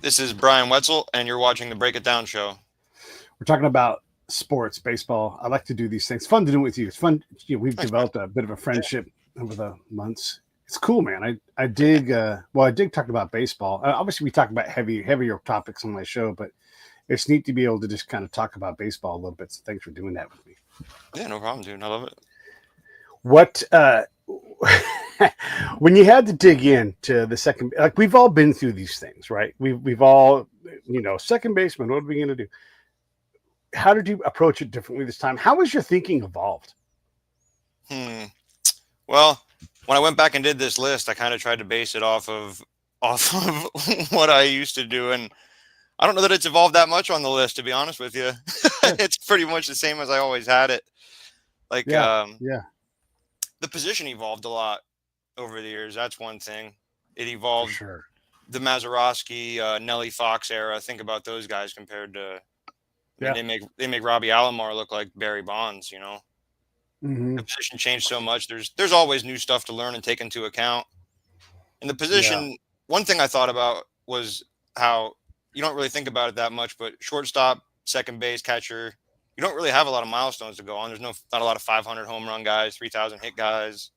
This is Brian Wetzel, and you're watching the Break It Down show. We're talking about sports, baseball. I like to do these things. Fun to do it with you. It's fun. We've Thanks, man. developed a bit of a friendship over the months. It's cool, man. I dig. I dig talking about baseball. Obviously, we talk about heavier topics on my show, but it's neat to be able to just kind of talk about baseball a little bit. So thanks for doing that with me. Yeah, no problem, dude. I love it. What when you had to dig into the second, like we've all been through these things, right? We've all, second baseman. What are we going to do? How did you approach it differently this time? How has your thinking evolved? Hmm. Well, when I went back and did this list, I kind of tried to base it off of what I used to do, and I don't know that it's evolved that much on the list, to be honest with you. Good. It's pretty much the same as I always had it. Like Yeah. Yeah. the position evolved a lot over the years. That's one thing. It For evolved sure. the Mazeroski, Nelly Fox era. Think about those guys compared to. I mean, Yeah. they make Robbie Alomar look like Barry Bonds. Hmm. The position changed so much. There's always new stuff to learn and take into account. And the Yeah. position, one thing I thought about was how you don't really think about it that much, but shortstop, second base, catcher, you don't really have a lot of milestones to go on. There's not a lot of 500 home run guys, 3,000 hit guys.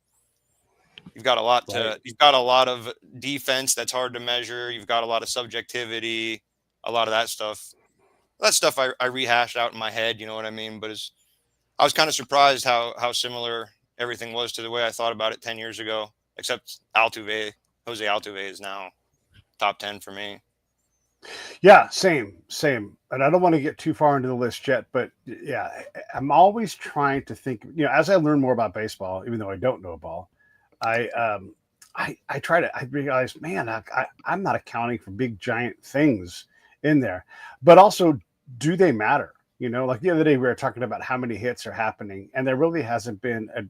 Right. You've got a lot of defense that's hard to measure. You've got a lot of subjectivity, a lot of that stuff. That stuff I rehashed out in my head, you know what I mean? But I was kind of surprised how similar everything was to the way I thought about it 10 years ago, except Altuve. Jose Altuve is now top 10 for me. Yeah. Same. And I don't want to get too far into the list yet, but yeah, I'm always trying to think. As I learn more about baseball, even though I don't know ball, I I try to. I realize, man, I'm not accounting for big giant things in there, but also, do they matter? Like the other day we were talking about how many hits are happening, and there really hasn't been a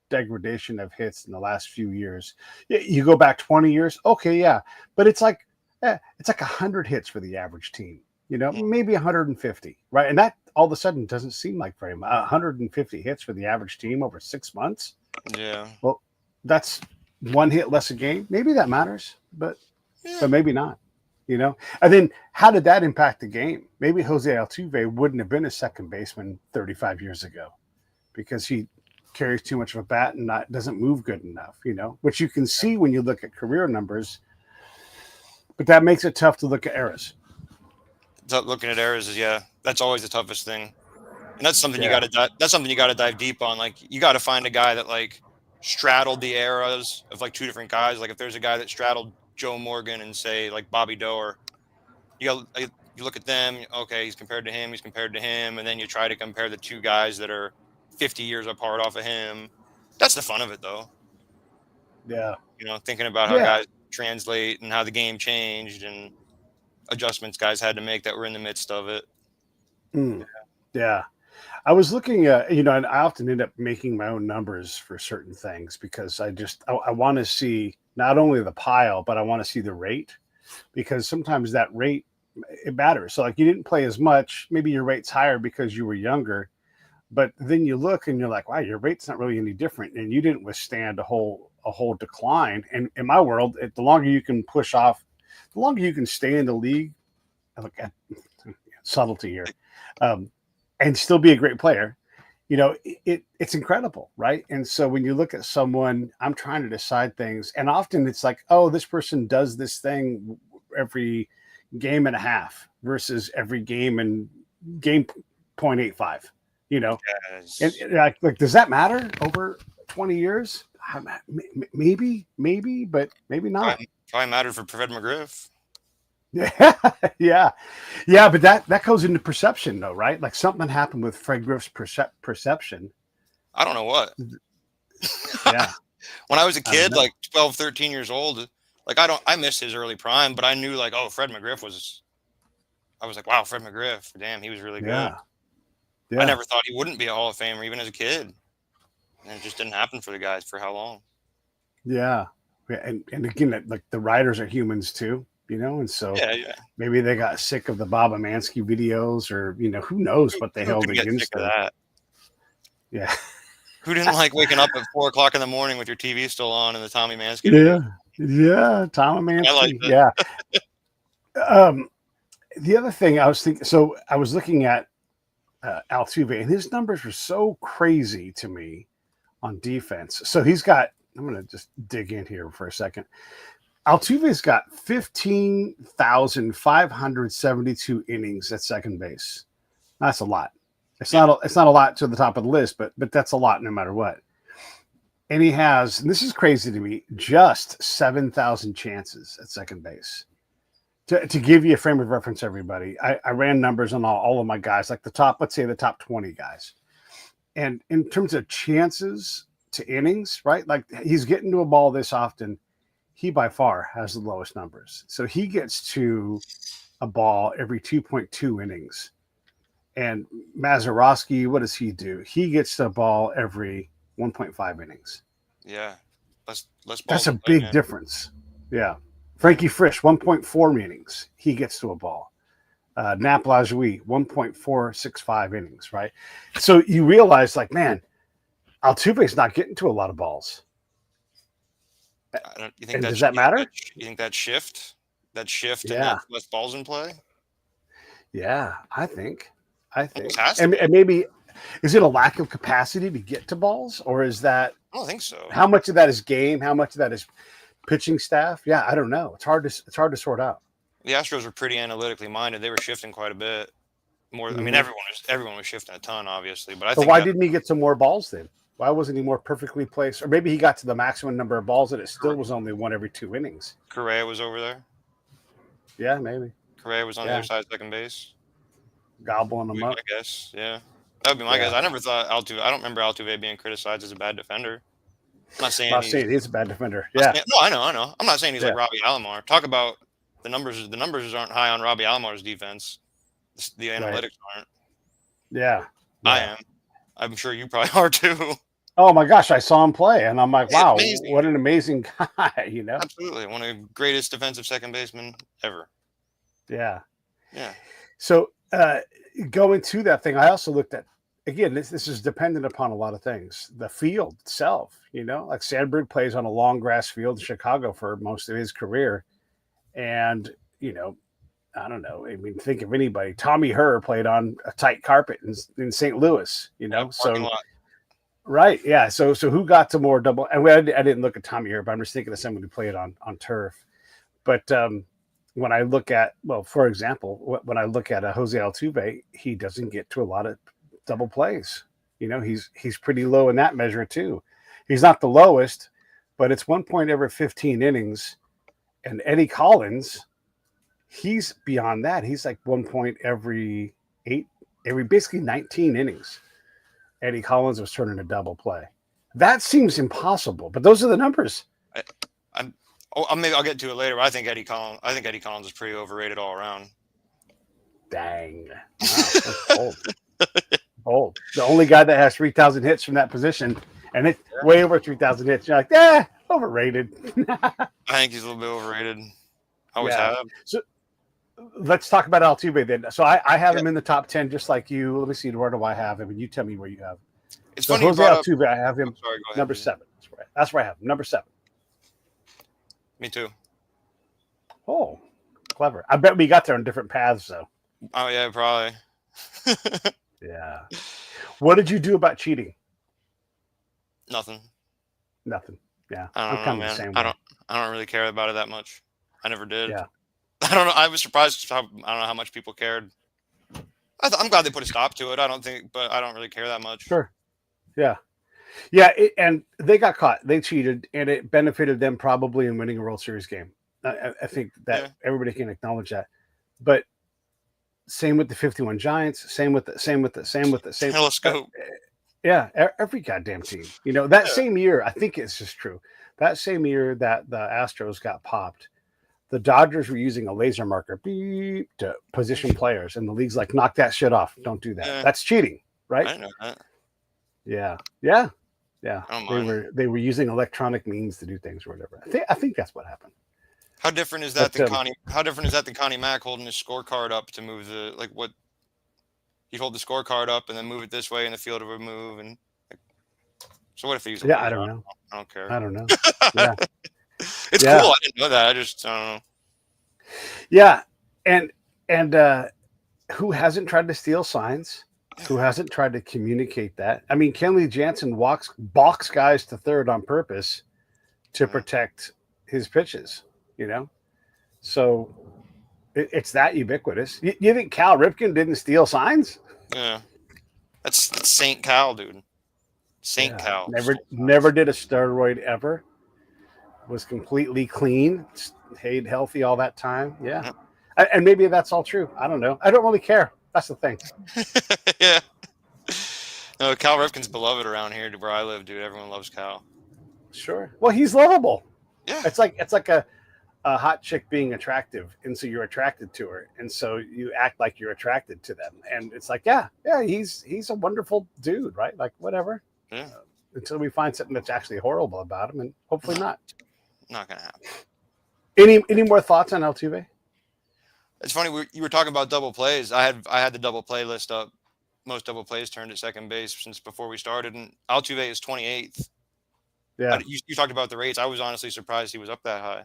degradation of hits in the last few years. You go back 20 years, okay, yeah, but it's like 100 hits for the average team. Maybe 150, right? And that all of a sudden doesn't seem like very much. 150 hits for the average team over 6 months. Yeah. Well, that's one hit less a game. Maybe that matters, but Yeah. but maybe not. And then how did that impact the game? Maybe Jose Altuve wouldn't have been a second baseman 35 years ago because he carries too much of a bat and doesn't move good enough. Which you can see when you look at career numbers, but that makes it tough to look at eras. Looking at errors is, yeah, that's always the toughest thing. And that's something Yeah. that's something you got to dive deep on. Like you got to find a guy that like straddled the eras of like two different guys. Like if there's a guy that straddled Joe Morgan and say like Bobby Doe, you look at them, okay, he's compared to him, and then you try to compare the two guys that are 50 years apart off of him. That's the fun of it, though. Yeah. Thinking about how Yeah. guys translate and how the game changed and adjustments guys had to make that were in the midst of it. Mm. Yeah. I was looking at, and I often end up making my own numbers for certain things because I want to see not only the pile, but I want to see the rate because sometimes that rate, it matters. So like you didn't play as much, maybe your rate's higher because you were younger, but then you look and you're like, wow, your rate's not really any different, and you didn't withstand a whole decline. And in my world, the longer you can push off, the longer you can stay in the league. Look at subtlety here. Um, and still be a great player, it's incredible, right? And so when you look at someone, I'm trying to decide things, and often it's like, oh, this person does this thing every game and a half versus every game and game 0.85, and Yes. like does that matter over 20 years? Maybe, but maybe not. Probably mattered for Fred McGriff. Yeah, yeah, yeah, but that goes into perception, though, right? Like something happened with Fred Griff's perception. I don't know what. Yeah, When I was a I don't kid, know. like 12, 13 years old, like I missed his early prime, but I knew like, oh, Fred McGriff was. I was like, wow, Fred McGriff, damn, he was really good. Yeah, I yeah, never thought he wouldn't be a Hall of Famer even as a kid, and it just didn't happen for the guys for how long. yeah, yeah. And again, like the writers are humans too, and so Yeah, yeah. maybe they got sick of the Bob Amansky videos, or who knows what they Who held could get sick against of them. that? Yeah, Who didn't like waking up at 4 o'clock in the morning with your TV still on and the Tommy Mansky video? yeah, yeah. Tom I liked Amansky. it. Yeah, Um, the other thing I was thinking, so I was looking at Altuve, and his numbers were so crazy to me on defense. So he's got. I'm going to just dig in here for a second. Altuve's got 15,572 innings at second base. That's a lot. It's Yeah. not. It's not a lot to the top of the list, but that's a lot no matter what. And he has, and this is crazy to me, just 7,000 chances at second base. To give you a frame of reference, everybody, I ran numbers on all of my guys, like the top, let's say the top 20 guys. And in terms of chances to innings, right? Like he's getting to a ball this often, he by far has the lowest numbers. So he gets to a ball every 2.2 innings. And Mazeroski, what does he do? He gets to a ball every 1.5 innings. Yeah. Less That's balls a in play, big man. difference. Yeah. Frankie Frisch, 1.4 innings. He gets to a ball. Nap Lajoie, 1.465 innings, right? So you realize, like, man, Altuve's not getting to a lot of balls. You think And that does that matter? you think that shift and Yeah. that less balls in play Yeah, I think. almost has to And, be. and maybe, is it a lack of capacity to get to balls? Or is that, I don't think so. how much of that is game? How much of that is pitching staff? Yeah, I don't know. It's hard to sort out. The Astros were pretty analytically minded. They were shifting quite a bit more. I mean, Mm-hmm. everyone was shifting a ton, obviously, but I So think why that didn't he get some more balls then? Why wasn't he more perfectly placed? Or maybe he got to the maximum number of balls and it still was only one every 2 innings. Correa was over there. Yeah, maybe. Correa was on the Yeah, other side of second base. gobbling Would them be up. my guess. Yeah, that would be my guess. Yeah, I never thought Altuve. I don't remember Altuve being criticized as a bad defender. I'm not I saying was saying he's a bad defender. I'm Yeah, saying, no, I know. I'm not saying he's like yeah, Robbie Alomar. Talk about the numbers. The numbers aren't high on Robbie Alomar's defense. The right. analytics aren't. Yeah, I yeah. am. I'm sure you probably are too. Oh my gosh, I saw him play, and I'm like, It's wow, amazing. what an amazing guy. You know? Absolutely, one of the greatest defensive second basemen ever. Yeah. Yeah, So going to that thing, I also looked at again. This is dependent upon a lot of things. The field itself, you know, like Sandberg plays on a long grass field in Chicago for most of his career, and you know, I don't know. I mean, think of anybody. Tommy Herr played on a tight carpet in St. Louis, you yeah. know. Parking So lot. right, yeah. So who got to more double? And I didn't look at Tommy Herr, but I'm just thinking of someone who played on turf. But when I look at, well, for example, when I look at a Jose Altuve, he doesn't get to a lot of double plays. You know, he's pretty low in that measure too. He's not the lowest, but it's 1 point every 15 innings. And Eddie Collins, he's beyond that. He's like 1 point every basically 19 innings. Eddie Collins was turning a double play. That seems impossible, but those are the numbers. I, I'm. Oh, maybe I'll get to it later. But I think Eddie Collins. I think Eddie Collins is pretty overrated all around. Dang. Wow. That's bold. Bold. The only guy that has 3,000 hits from that position, and it's way over 3,000 hits. You're like, overrated. I think he's a little bit overrated. Always Yeah. have. So let's talk about Altuve then. So I have Yeah. him in the top 10, just like you. Let me see. Where do I have him? And you tell me where you have him. It's So funny you Jose brought up. Altuve, I have I'm him sorry. Go ahead. number Dude. 7. That's where I have him. Number 7. Me too. Oh, clever. I bet we got there on different paths, though. Oh yeah, probably. Yeah. What did you do about cheating? Nothing. Nothing. Yeah. I I'm don't know, kind of the man. same I way. don't really care about it that much. I never did. Yeah. I don't know. I was surprised. I don't know how much people cared. I'm glad they put a stop to it. But I don't really care that much. Sure. Yeah. Yeah. And they got caught. They cheated, and it benefited them probably in winning a World Series game. I think that everybody can acknowledge that. But same with the 51 Giants. Same with the. Telescope. Yeah. Every goddamn team. You know, that same year, I think it's just true. That same year that the Astros got popped, the Dodgers were using a laser marker beep to position players, and the league's like, knock that shit off. Don't do that. Yeah. That's cheating, right? I didn't know that. Yeah. I don't mind. They were using electronic means to do things or whatever. I think that's what happened. How different is that But, than Connie? How different is that than Connie Mack holding his scorecard up to move the what? He'd hold the scorecard up and then move it this way, and the field would move. And so what if he's a yeah, loser? I don't know. I don't care. I don't know. Yeah. It's Yeah. cool. I didn't know that. I don't know. Yeah. and and who hasn't tried to steal signs? Who hasn't tried to communicate that? I mean, Kenley Jansen balks guys to third on purpose to Yeah. protect his pitches. You know, so it's that ubiquitous. You think Cal Ripken didn't steal signs? Yeah. That's Saint Cal, dude. Saint Yeah, Cal never stole never signs. did a steroid ever. Was completely clean, stayed healthy all that time. Yeah, Yep. and maybe that's all true. I don't know. I don't really care. That's the thing. Yeah. No, Cal Ripken's beloved around here, where I live, dude. Everyone loves Cal. Sure. Well, he's lovable. Yeah. It's like a hot chick being attractive, and so you're attracted to her, and so you act like you're attracted to them, and it's like, yeah, he's a wonderful dude, right? Like whatever. Yeah. Until we find something that's actually horrible about him, and hopefully No, not. not gonna happen. Any more thoughts on Altuve? It's funny. You were talking about double plays. I had the double play list up. Most double plays turned at second base since before we started, and Altuve is 28th. Yeah, You talked about the rates. I was honestly surprised he was up that high.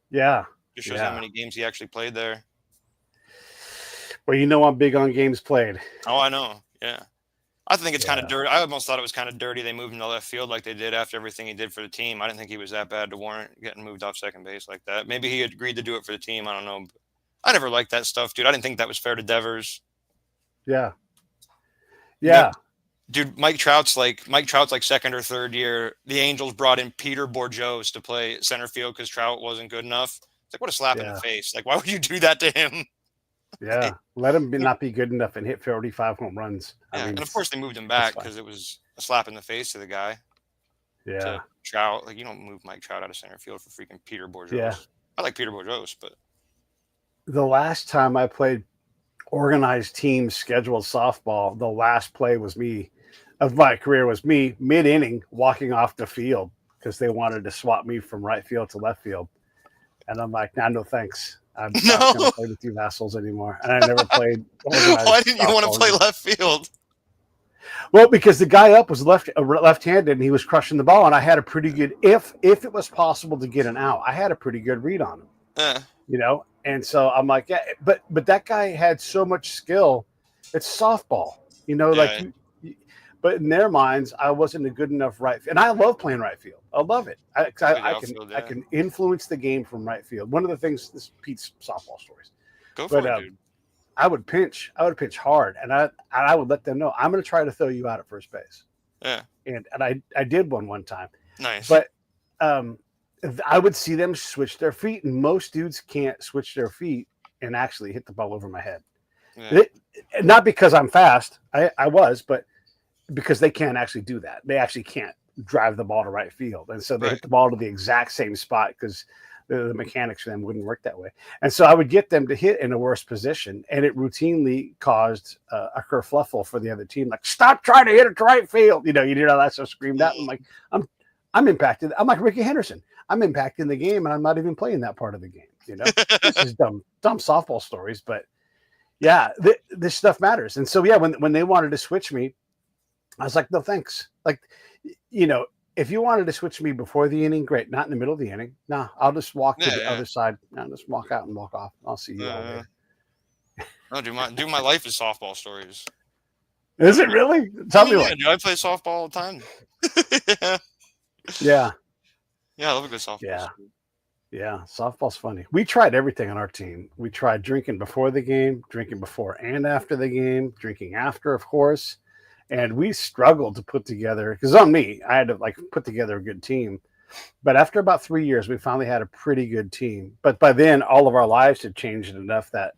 yeah, Just shows how yeah. many games he actually played there. Well, you know I'm big on games played. Oh, I know. Yeah. I think it's kind of Yeah, dirty. I almost thought it was kind of dirty they moved him to left field like they did after everything he did for the team. I didn't think he was that bad to warrant getting moved off second base like that. Maybe he agreed to do it for the team. I don't know. But I never liked that stuff, dude. I didn't think that was fair to Devers. yeah, You got yeah, dude, Mike Trout's like second or third year. The Angels brought in Peter Bourjos to play center field because Trout wasn't good enough. It's like what a slap in the yeah, face. Like why would you do that to him? yeah. Let him not be good enough and hit 45 home runs. I Yeah, mean, and of course they moved him it's back fine. because it was a slap in the face to the guy. To Yeah, Trout. Like you don't move Mike Trout out of center field for freaking Peter yeah. Bourjos. I like Peter Bourjos, but The last time I played organized team scheduled softball, the last play was me of my career was me mid inning walking off the field because they wanted to swap me from right field to left field. And I'm like, nah, no thanks. I'm not going no. to play with you assholes anymore. And I never played organized Why didn't you want to softball play again. left field? Well, because the guy up was left-handed and he was crushing the ball, and I had a pretty good if it was possible to get an out, I had a pretty good read on him, Eh, you know. And so I'm like, yeah, but that guy had so much skill. It's softball, you know, like yeah, but in their minds, I wasn't a good enough right, and I love playing right field. I love it. good I can outfield. I Yeah, can influence the game from right field. One of the things this Pete's softball stories, go but for it, dude. I would pinch. I would pitch hard, and I would let them know I'm going to try to throw you out at first base. Yeah, And I did one time, nice. but um, I would see them switch their feet, and most dudes can't switch their feet and actually hit the ball over my head. Yeah, It, not because I'm fast, I was, but because they can't actually do that. They actually can't drive the ball to right field, and so they right. hit the ball to the exact same spot because the mechanics for them wouldn't work that way. And so I would get them to hit in a worse position, and it routinely caused a kerfluffle for the other team. Like, stop trying to hit it to right field. You know, you hear all that stuff screamed out. I'm like, I'm impacted. I'm like Ricky Henderson. I'm impacting the game, and I'm not even playing that part of the game. You know, this is dumb softball stories, but yeah, this stuff matters. And so yeah, when they wanted to switch me, I was like, no, thanks. Like, you know, if you wanted to switch me before the inning, great. Not in the middle of the inning. No, I'll just walk to Yeah, the yeah. other side. I'll just walk out and walk off. I'll see you all Uh, later. no, dude, my life is softball stories. Is it really? I Tell me mean, yeah, what. dude, I play softball all the time. yeah, Yeah, yeah, I love a good softball yeah, story. yeah. Softball's funny. We tried everything on our team. We tried drinking before the game, drinking before and after the game, drinking after, of course. And we struggled to put together because on me, I had to like put together a good team. But after about 3 years, we finally had a pretty good team. But by then, all of our lives had changed enough that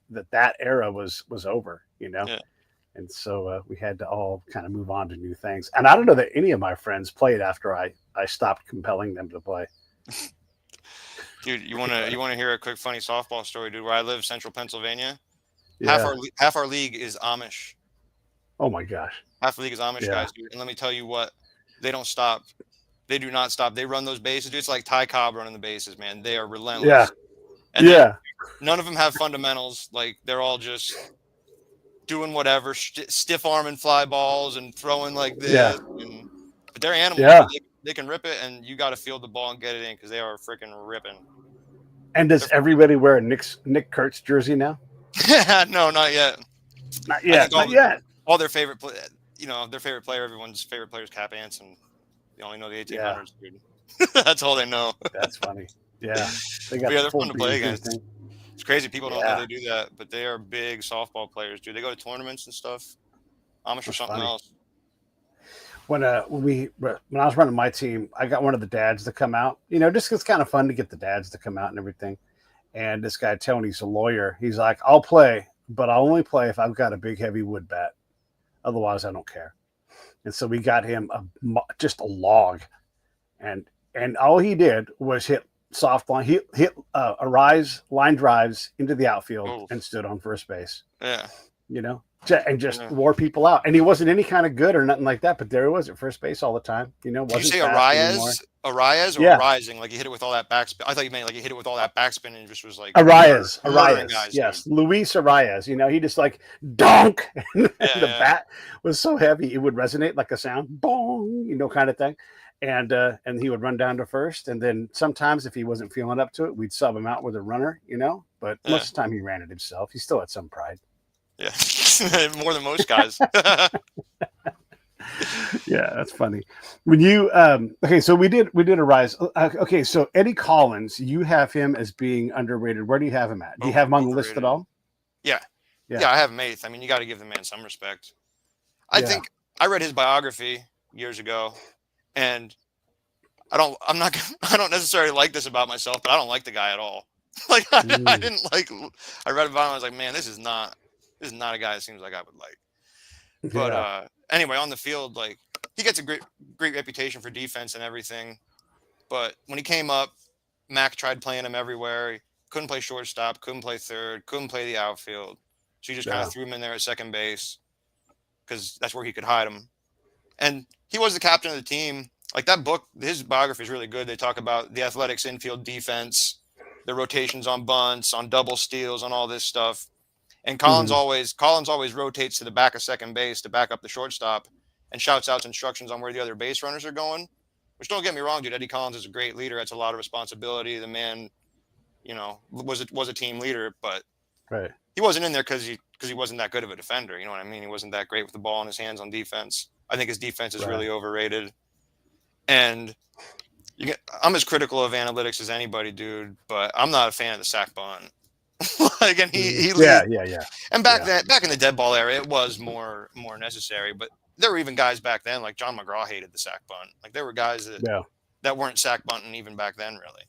era was over, you know. Yeah, And so we had to all kind of move on to new things. And I don't know that any of my friends played after I stopped compelling them to play. dude, you wanna hear a quick funny softball story, dude? Where I live, Central Pennsylvania. Half Yeah. our league is Amish. Oh my gosh. Half the league is Amish Yeah. guys, dude. And let me tell you what, they don't stop. They do not stop. They run those bases, dude. It's like Ty Cobb running the bases, man. They are Yeah. relentless. And then Yeah. none of them have fundamentals. Like they're all just doing whatever, stiff arming fly balls and throwing like Yeah. this. But they're animals, Yeah. dude. They can rip it, and you got to field the ball and get it in because they are freaking ripping. And does everybody wear a Nick Kurtz jersey now? No, not yet. Not I yet. think Not yet. all their favorite, their favorite player, everyone's favorite player is Cap Anson. They only know the 1800s, dude. That's all they know. That's funny. Yeah, they But got yeah, the they're full fun to play beard against. thing. It's crazy. People don't know Yeah. they do that, but they are big softball players, dude. They go to tournaments and stuff. Amish or That's something funny. else. When I was running my team, I got one of the dads to come out. Just it's kind of fun to get the dads to come out and everything. And this guy Tony's a lawyer. He's like, I'll play, but I'll only play if I've got a big heavy wood bat. Otherwise, I don't care. And so we got him just a log, and all he did was hit soft line. He hit line drives into the outfield and stood on first base. Yeah. And just wore people out. And he wasn't any kind of good or nothing like that, but there he was at first base all the time. Did you Wasn't say Arias? Arias or Rising? Like he hit it with all that backspin. I thought you meant like he hit it with all that backspin and just was like Arias. Guys, yes, dude. Luis Arias. He just like donk. And the bat was so heavy it would resonate like a sound, bong, kind of thing. And he would run down to first, and then sometimes if he wasn't feeling up to it, we'd sub him out with a runner. But most of the time he ran it himself. He still had some pride. Yeah, more than most guys. Yeah, that's funny. When you okay, so we did a rise. Okay, so Eddie Collins, you have him as being underrated. Where do you have him at? Do you have him on the list at all? Yeah, I have him 8th. I mean, you got to give the man some respect. I think I read his biography years ago, and I don't necessarily like this about myself, but I don't like the guy at all. Like I didn't like. I read about him. I was like, man, this is not a guy that seems like I would like. But anyway, on the field, like he gets a great reputation for defense and everything. But when he came up, Mac tried playing him everywhere. He couldn't play shortstop, couldn't play third, couldn't play the outfield. So he just kind of threw him in there at second base because that's where he could hide him. And he was the captain of the team. Like that book, his biography is really good. They talk about the Athletics infield defense, the rotations on bunts, on double steals, on all this stuff. And Collins always rotates to the back of second base to back up the shortstop and shouts out instructions on where the other base runners are going. Which, don't get me wrong, dude, Eddie Collins is a great leader. That's a lot of responsibility. The man, was a team leader, but he wasn't in there because he wasn't that good of a defender. You know what I mean? He wasn't that great with the ball in his hands on defense. I think his defense is really overrated. And I'm as critical of analytics as anybody, dude, but I'm not a fan of the sack bunt. Like, and he yeah. And back in the dead ball era, it was more necessary. But there were even guys back then, like John McGraw hated the sack bunt. Like there were guys that weren't sack bunting even back then, really.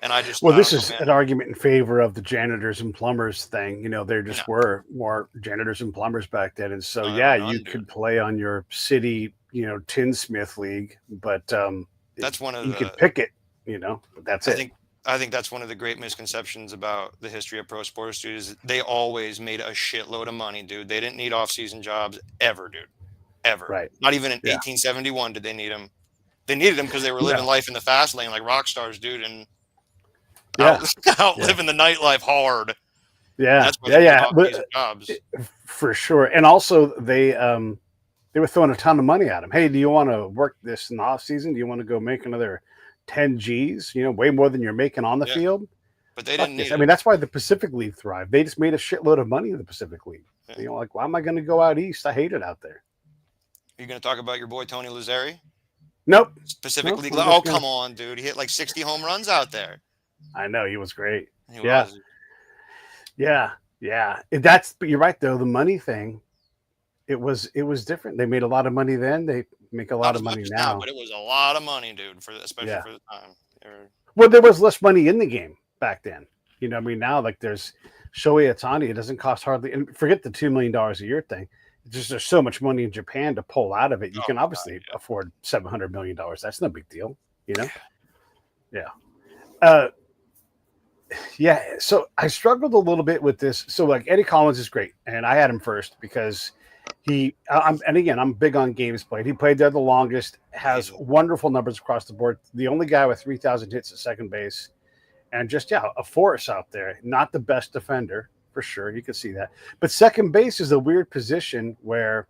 And this is an argument in favor of the janitors and plumbers thing. There just were more janitors and plumbers back then, and so you could play on your city, tinsmith league, but that's one of you could pick it, but that's it. I think that's one of the great misconceptions about the history of pro sports, dude, is they always made a shitload of money, dude. They didn't need off-season jobs ever, dude. Ever. Right. Not even in 1871 did they need them. They needed them because they were living life in the fast lane like rock stars, dude, and out living the nightlife hard. Yeah. That's why jobs. For sure. And also they were throwing a ton of money at them. Hey, do you want to work this in the off-season? Do you want to go make another 10 G's, way more than you're making on the field. But they didn't need I mean, that's why the Pacific League thrived. They just made a shitload of money in the Pacific League. Yeah. Like, why am I going to go out east? I hate it out there. Are you going to talk about your boy Tony Lazzeri? Nope. Pacific League. Oh, come on, dude. He hit like 60 home runs out there. I know. He was great. He was. Yeah. But you're right, though. The money thing, it was different. They made a lot of money then. They make a lot of money now. But it was a lot of money, dude, especially for the time. Well, there was less money in the game back then. I mean, now like there's Shohei Ohtani. It doesn't cost hardly, and forget the $2 million a year thing. There's so much money in Japan to pull out of it. You can obviously afford $700 million. That's no big deal, Yeah. So I struggled a little bit with this. So like Eddie Collins is great, and I had him first because I'm big on games played. He played there the longest, has wonderful numbers across the board. The only guy with 3,000 hits at second base, and just a force out there. Not the best defender for sure. You can see that, but second base is a weird position where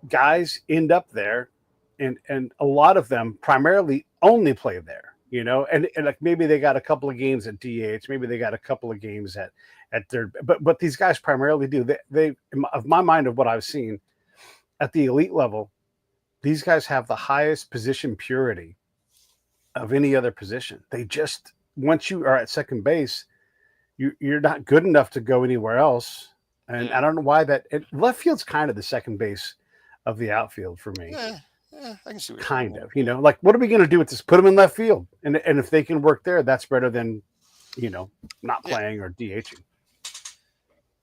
guys end up there, and a lot of them primarily only play there. and like maybe they got a couple of games at DH, maybe they got a couple of games at third, but these guys primarily do they of my mind of what I've seen at the elite level, these guys have the highest position purity of any other position. They just once you are at second base, you're not good enough to go anywhere else. And Yeah. I don't know why left field's kind of the second base of the outfield for me. Yeah. Yeah. I can see what you're Kind saying. of, like what are we going to do with this? Put them in left field, and if they can work there, that's better than not Yeah. playing or DHing.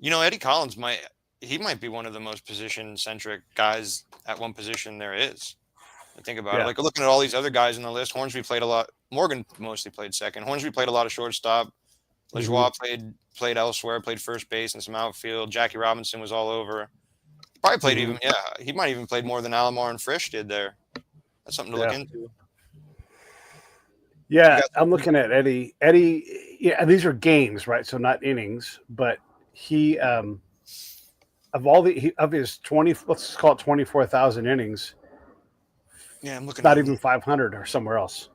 Eddie Collins might be one of the most position centric guys at one position there is. I think about it. Yeah. Like looking at all these other guys on the list, Hornsby played a lot. Morgan mostly played second. Hornsby played a lot of shortstop. Lajoie played elsewhere, played first base and some outfield. Jackie Robinson was all over. Probably played he might even played more than Alomar and Frisch did there. That's something to look into. Yeah, I'm looking at Eddie. Yeah, these are games, right? So not innings, but he of his 20, let's call it 24,000 innings. Yeah, I'm looking. Not even 500 or somewhere else.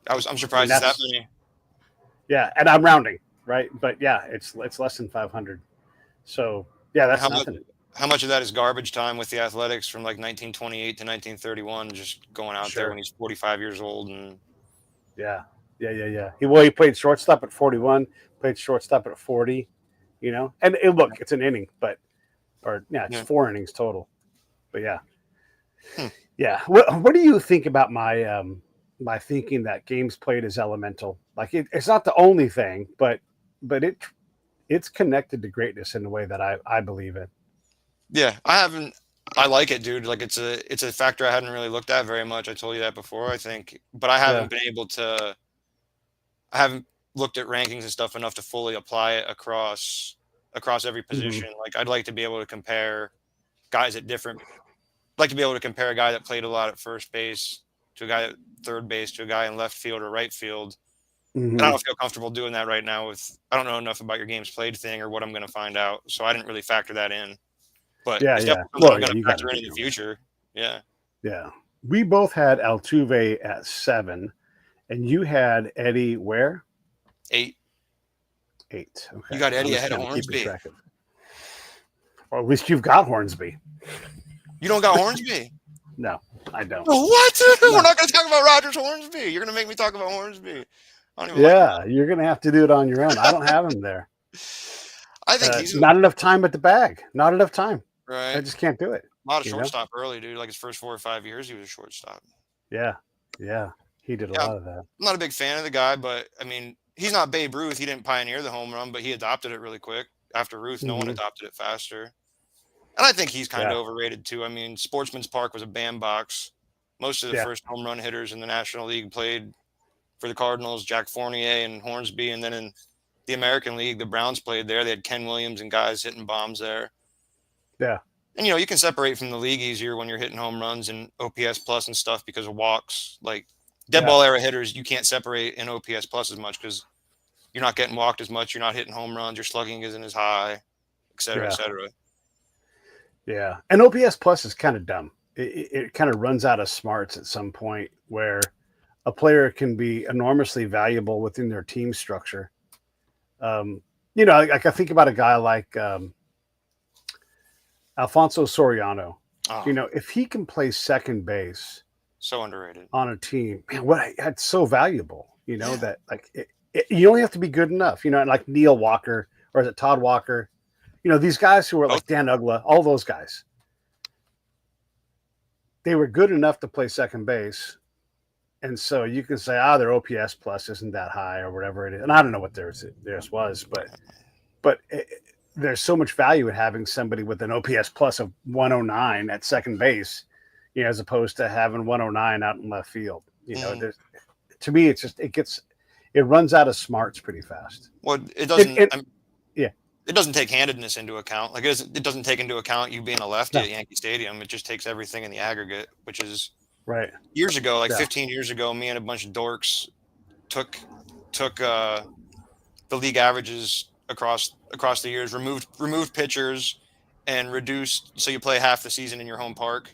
I'm surprised it's that many. Yeah, and I'm rounding, right? But yeah, it's less than 500. So yeah, that's nothing. How much of that is garbage time with the Athletics from like 1928 to 1931, just going out there when he's 45 years old and. Yeah. He played shortstop at 41, played shortstop at 40, and look, it's an inning, it's 4 innings total, but yeah. Yeah. What do you think about my thinking that games played is elemental? Like it's not the only thing, but it's connected to greatness in a way that I believe in. Yeah, I like it, dude. Like it's a factor I hadn't really looked at very much. I told you that before, I think, but I haven't been able to. I haven't looked at rankings and stuff enough to fully apply it across every position. Like I'd like to be able to compare guys at different. I'd like to be able to compare a guy that played a lot at first base to a guy at third base to a guy in left field or right field. And I don't feel comfortable doing that right now. I don't know enough about your games played thing or what I'm going to find out, so I didn't really factor that in. But it's definitely something I'm going to factor in the future. Yeah. Yeah. We both had Altuve at 7, and you had Eddie where? 8. 8. Okay. You got Eddie ahead of Hornsby. Or at least you've got Hornsby. You don't got Hornsby? No, I don't. What? No. We're not going to talk about Rogers Hornsby. You're going to make me talk about Hornsby. You're going to have to do it on your own. I don't have him there. I think he's not enough time at the bag. Not enough time. Right. I just can't do it. A lot of shortstop early, dude. Like his first 4 or 5 years, he was a shortstop. Yeah. He did a lot of that. I'm not a big fan of the guy, but I mean, he's not Babe Ruth. He didn't pioneer the home run, but he adopted it really quick. After Ruth, no one adopted it faster. And I think he's kind of overrated too. I mean, Sportsman's Park was a bandbox. Most of the first home run hitters in the National League played for the Cardinals, Jack Fournier and Hornsby. And then in the American League, the Browns played there. They had Ken Williams and guys hitting bombs there. Yeah. And, you can separate from the league easier when you're hitting home runs and OPS plus and stuff because of walks. Like dead ball era hitters, you can't separate in OPS plus as much because you're not getting walked as much. You're not hitting home runs. Your slugging isn't as high, et cetera, et cetera. Yeah. And OPS plus is kind of dumb. It kind of runs out of smarts at some point where a player can be enormously valuable within their team structure. Like I think about a guy like Alfonso Soriano. If he can play second base, so underrated on a team, man, that's so valuable. That like you only have to be good enough. Like Neil Walker or is it Todd Walker? These guys who are like Dan Ugla, all those guys. They were good enough to play second base, and so you can say, their OPS plus isn't that high or whatever it is. And I don't know what theirs was, but there's so much value in having somebody with an OPS plus of 109 at second base, as opposed to having 109 out in left field. To me, it's just it runs out of smarts pretty fast. Well, it doesn't. It doesn't take handedness into account. Like it doesn't take into account you being a lefty at Yankee Stadium. It just takes everything in the aggregate, which is right. Years ago, like 15 years ago, me and a bunch of dorks took the league averages across the years, removed pitchers, and reduced. So you play half the season in your home park.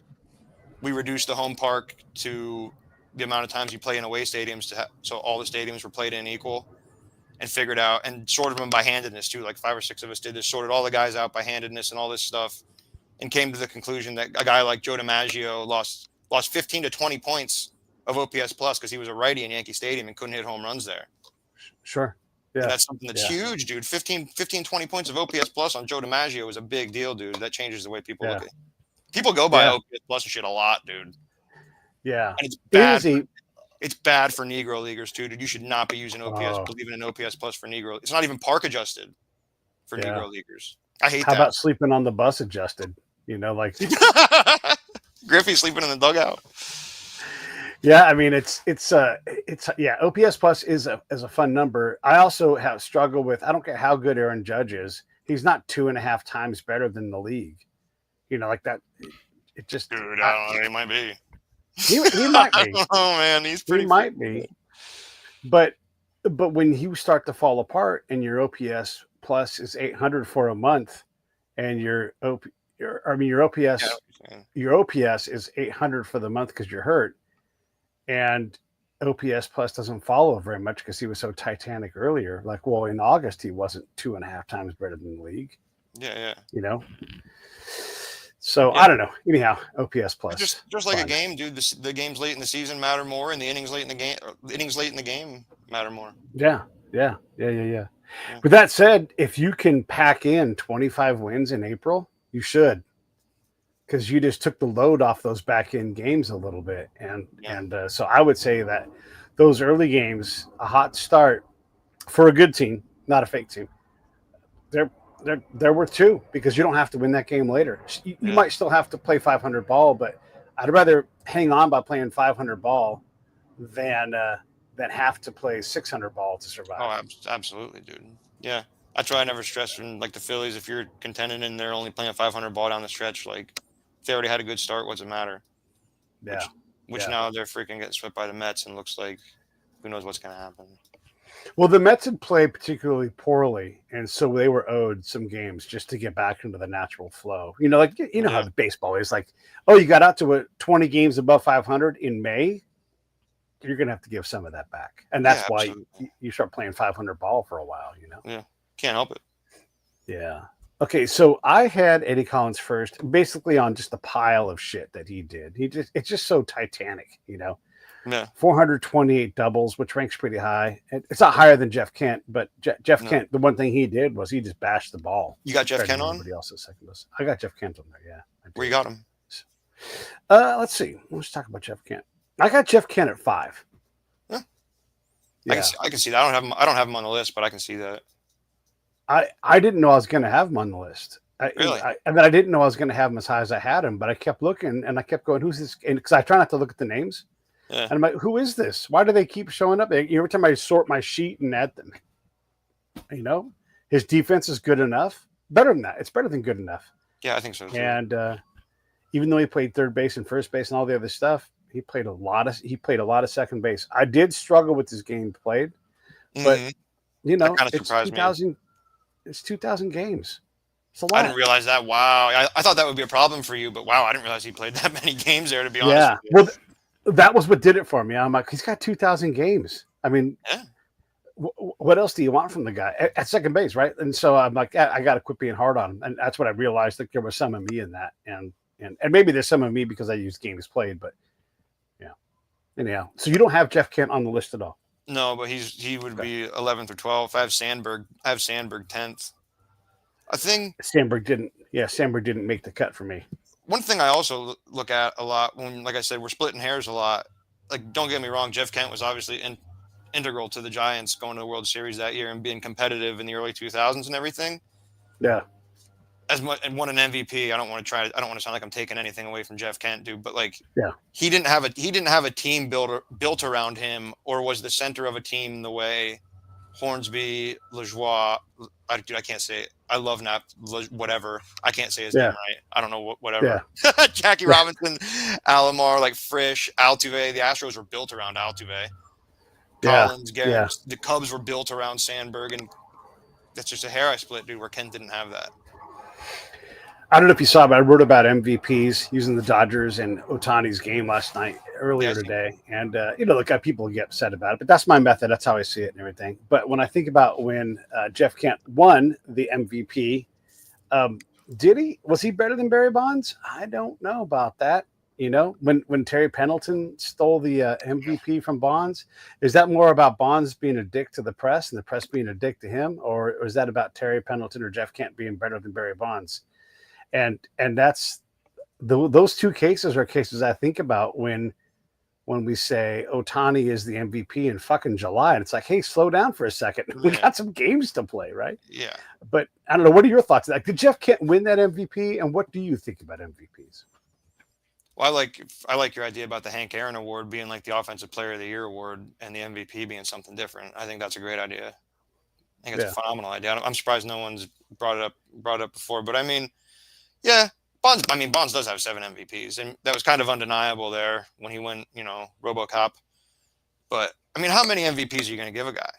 We reduced the home park to the amount of times you play in away stadiums so all the stadiums were played in equal, and figured out and sorted them by handedness too. Like 5 or 6 of us did this, sorted all the guys out by handedness and all this stuff, and came to the conclusion that a guy like Joe DiMaggio lost 15 to 20 points of OPS plus because he was a righty in Yankee Stadium and couldn't hit home runs there. Sure. Yeah. And that's something that's huge, dude. 15, 20 points of OPS plus on Joe DiMaggio is a big deal, dude. That changes the way people look at it. People go by OPS plus and shit a lot, dude. Yeah. And it's bad. It's bad for Negro leaguers, too, dude. You should not be using OPS, believing in OPS plus for Negro. It's not even park adjusted for Negro leaguers. I hate that. How about sleeping on the bus adjusted? You know, like Griffey sleeping in the dugout. Yeah, I mean it's OPS plus is a fun number. I also have struggled with, I don't care how good Aaron Judge is, he's not 2.5 times better than the league. You know, like that. It just, dude, I don't know. He might be. He might be. Oh man, he's pretty. He might be. But when you start to fall apart and your OPS plus is 800 for a month, and your OPS is 800 for the month because you're hurt, and OPS plus doesn't follow very much because he was so titanic earlier. Like, well, in August he wasn't 2.5 times better than the league. Yeah. You know. So I don't know. Anyhow, OPS plus. Just like a game, dude. The games late in the season matter more, and the innings late in the game matter more. Yeah. With that said, if you can pack in 25 wins in April, you should, because you just took the load off those back end games a little bit, and so I would say that those early games, a hot start for a good team, not a fake team. They're worth 2 because you don't have to win that game later. You might still have to play 500 ball, but I'd rather hang on by playing 500 ball than have to play 600 ball to survive. Oh, absolutely, dude. Yeah, that's why I never stress when, like, the Phillies, if you're contending and they're only playing 500 ball down the stretch, like, if they already had a good start, what's it matter? Yeah. Which now they're freaking getting swept by the Mets, and looks like who knows what's going to happen. Well, the Mets had played particularly poorly, and so they were owed some games just to get back into the natural flow. You know, like, you know how the baseball is. Like, oh, you got out to 20 games above 500 in May, you're going to have to give some of that back. And that's why you start playing 500 ball for a while, you know? Yeah, can't help it. Yeah. Okay, so I had Eddie Collins first, basically on just the pile of shit that he did. It's just so titanic, you know? Yeah. 428 doubles, which ranks pretty high. It's not higher than Jeff Kent, but Jeff Kent, the one thing he did was he just bashed the ball. You got Jeff Kent on? Everybody else second list. I got Jeff Kent on there, yeah. Where you got him? Let's see. Let's talk about Jeff Kent. I got Jeff Kent at 5. Yeah. I can see that. I don't have him on the list, but I can see that. I didn't know I was going to have him on the list. Really? I didn't know I was going to have him as high as I had him, but I kept looking and I kept going, who's this? Because I try not to look at the names. Yeah. And I'm like, who is this? Why do they keep showing up? Every time I sort my sheet and add them, you know, his defense is good enough. Better than that. It's better than good enough. Yeah, I think so too. And even though he played third base and first base and all the other stuff, he played a lot of second base. I did struggle with his game played, but you know, it's 2,000. It's 2,000 games. It's a lot. I didn't realize that. Wow, I thought that would be a problem for you, but wow, I didn't realize he played that many games there. To be honest. Yeah. Well, that was what did it for me. I'm like, he's got 2,000 games. I mean, what else do you want from the guy at second base, right? And so I'm like, I got to quit being hard on him, and that's what I realized. That there was some of me in that, and maybe there's some of me because I used games played, but yeah. Anyhow, so you don't have Jeff Kent on the list at all? No, but he would be 11th or 12th. I have Sandberg 10th. I think Sandberg didn't make the cut for me. One thing I also look at a lot when, like I said, we're splitting hairs a lot. Like, don't get me wrong, Jeff Kent was obviously integral to the Giants going to the World Series that year and being competitive in the early 2000s and everything. Yeah. And won an MVP. I don't want to sound like I'm taking anything away from Jeff Kent, dude. But like, yeah, he didn't have a team built around him, or was the center of a team the way Hornsby, Lajoie. I can't say it. I love Nap, whatever. I can't say his name right. I don't know whatever. Yeah. Jackie Robinson, Alomar, like Frisch, Altuve. The Astros were built around Altuve. Collins, Garrett. The Cubs were built around Sandberg, and that's just a hair I split, dude. Where Kent didn't have that. I don't know if you saw, but I wrote about MVPs using the Dodgers and Ohtani's game last night. earlier Yes. today, and look, people get upset about it, but that's my method. That's how I see it and everything. But when I think about when Jeff Kent won the MVP, um, was he better than Barry Bonds? I don't know about that. When Terry Pendleton stole the MVP from Bonds, is that more about Bonds being a dick to the press and the press being a dick to him, or is that about Terry Pendleton or Jeff Kent being better than Barry Bonds? And that's those two cases are cases I think about when we say Otani is the MVP in fucking July, and it's like, hey, slow down for a second. We Yeah. got some games to play, right? Yeah. But I don't know. What are your thoughts? Like, did Jeff Kent win that MVP, and what do you think about MVPs? Well, I like your idea about the Hank Aaron Award being like the Offensive Player of the Year award, and the MVP being something different. I think that's a great idea. I think it's Yeah, a phenomenal idea. I'm surprised no one's brought it up before. But I mean, yeah, Bonds. I mean, Bonds does have 7 MVPs, and that was kind of undeniable there when he went, RoboCop. But I mean, how many MVPs are you going to give a guy?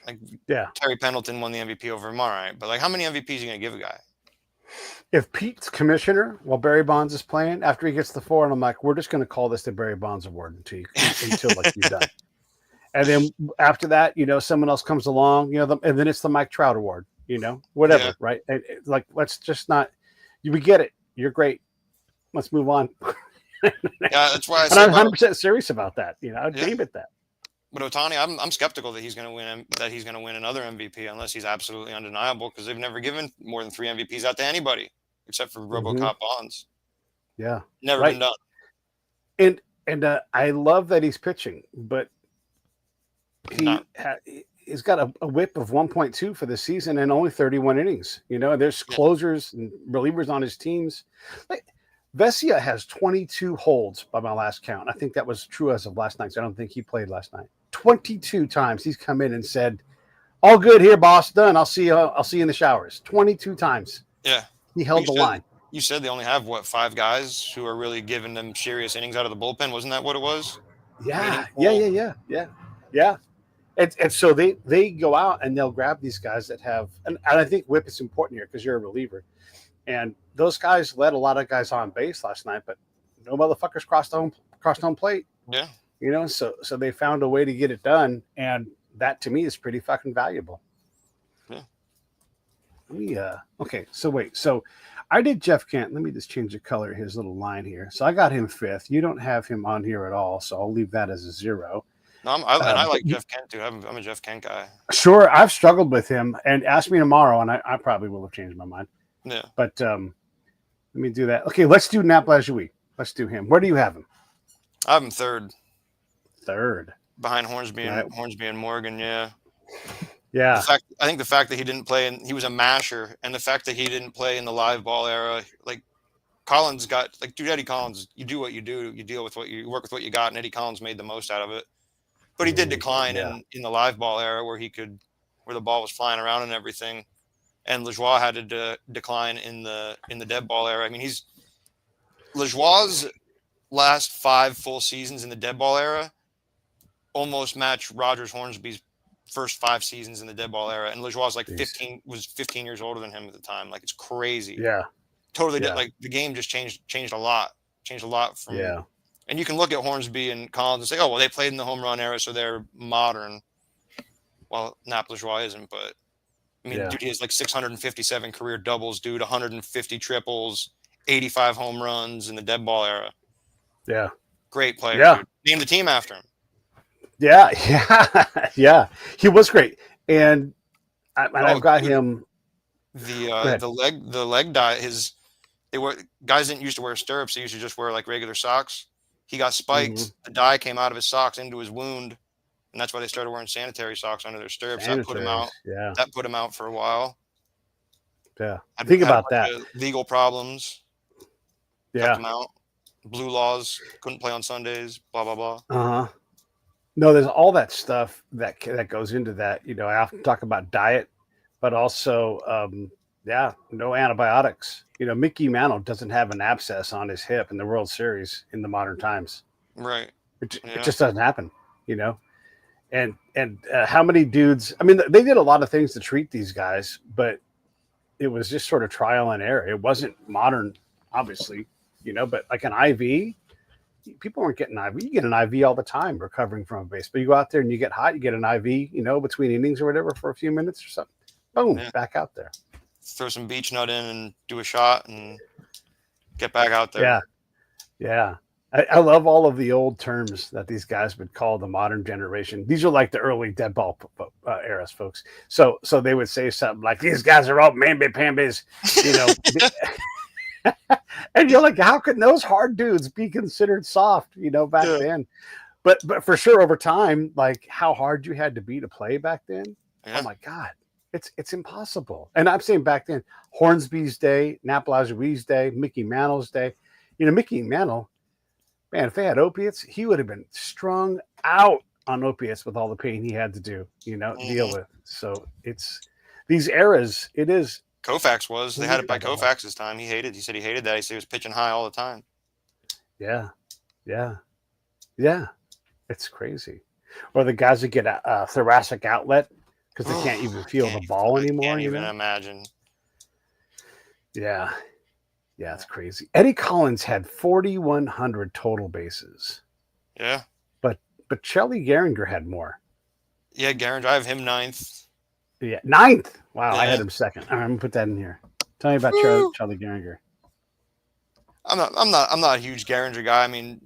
Like yeah. Terry Pendleton won the MVP over him, all right. But like, how many MVPs are you going to give a guy? If Pete's commissioner while Barry Bonds is playing, after he gets the 4, and I'm like, we're just going to call this the Barry Bonds Award until like you're done. And then after that, someone else comes along, and then it's the Mike Trout Award, whatever, Yeah. right? Like, let's just not. We get it. You're great. Let's move on. Yeah, that's why I And say. I'm 100% serious about that. I'd Yeah. name it that. But Otani, I'm skeptical that he's going to win. That he's going to win another MVP unless he's absolutely undeniable, because they've never given more than 3 MVPs out to anybody except for RoboCop Bonds. Yeah, Never right. been done. And I love that he's pitching, but he's got a whip of 1.2 for the season and only 31 innings. There's closers and relievers on his teams. Like, Vesia has 22 holds by my last count. I think that was true as of last night. So I don't think he played last night. 22 times he's come in and said, "All good here, boss. Done. I'll see you in the showers." 22 times. Yeah, he held the line. You said they only have 5 guys who are really giving them serious innings out of the bullpen. Wasn't that what it was? Yeah. And so they go out and they'll grab these guys that have, and I think whip is important here because you're a reliever. And those guys led a lot of guys on base last night, but no motherfuckers crossed home plate. Yeah. So they found a way to get it done. And that to me is pretty fucking valuable. Yeah. Okay. So wait. So I did Jeff Kent. Let me just change the color of his little line here. So I got him 5th. You don't have him on here at all. So I'll leave that as a 0. No, I like Jeff Kent too. I'm a Jeff Kent guy. Sure. I've struggled with him, and ask me tomorrow, and I probably will have changed my mind. Yeah. But let me do that. Okay, let's do Nap Lajoie. Let's do him. Where do you have him? I have him 3rd. 3rd. Behind Hornsby and Morgan, yeah. Yeah. I think the fact that he didn't play, and he was a masher, and the fact that he didn't play in the live ball era, like Collins got, like, dude, Eddie Collins, you do what you do, you deal with you work with what you got, and Eddie Collins made the most out of it. But he did decline in the live ball era where the ball was flying around and everything. And Lajoie had to decline in the dead ball era. I mean, Lajoie's last 5 full seasons in the dead ball era almost match Rogers Hornsby's first 5 seasons in the dead ball era. And Lajoie's like 15 years older than him at the time. Like, it's crazy. Yeah. Totally. Like, the game just changed a lot. Changed a lot from. Yeah. And you can look at Hornsby and Collins and say, oh, well, they played in the home run era, so they're modern. Well, Nap Lajoie isn't, but I mean, dude, he has like 657 career doubles, dude, 150 triples, 85 home runs in the dead ball era. Yeah. Great player. Yeah. Dude. Name the team after him. Yeah. Yeah. He was great. And I've got him. The leg dye, guys didn't used to wear stirrups. They used to just wear like regular socks. He got spiked. Mm-hmm. The dye came out of his socks into his wound. And that's why they started wearing sanitary socks under their stirrups. That put him out. Yeah. That put him out for a while. Yeah. Think about that. Legal problems. Yeah. Kept him out. Blue laws. Couldn't play on Sundays. Blah, blah, blah. Uh-huh. No, there's all that stuff that goes into that. I often talk about diet, but also, no antibiotics. Mickey Mantle doesn't have an abscess on his hip in the World Series in the modern times. Right. It just doesn't happen, And how many dudes? I mean, they did a lot of things to treat these guys, but it was just sort of trial and error. It wasn't modern, obviously, but like an IV, people weren't getting IV. You get an IV all the time recovering from a base, but you go out there and you get hot, you get an IV, between innings or whatever for a few minutes or something. Boom, Yeah. back out there. Throw some beach nut in and do a shot and get back out there. Yeah, yeah. I love all of the old terms that these guys would call the modern generation. These are like the early dead ball eras, folks. So they would say something like, "These guys are all mamby pambies," and you're like, how can those hard dudes be considered soft? Back then. But for sure, over time, like how hard you had to be to play back then. Yeah. Oh my God, it's impossible. And I'm saying back then, Hornsby's day, Nap Lajoie's day, Mickey Mantle's day. Mickey Mantle, man, if they had opiates, he would have been strung out on opiates with all the pain he had to deal with. So it's these eras. It is. Koufax was. They had it by Koufax's time. He said he hated that. He said he was pitching high all the time. Yeah. It's crazy. Or the guys that get a thoracic outlet because they can't even feel the ball anymore. Can't even imagine. Yeah, it's crazy. Eddie Collins had 4,100 total bases. Yeah. But Chelly Gehringer had more. Yeah, Gehringer. I have him 9th. Yeah, 9th. Wow, Yeah. I had him 2nd. All right, I'm gonna put that in here. Tell me about Chelly Gehringer. I'm not a huge Gehringer guy. I mean,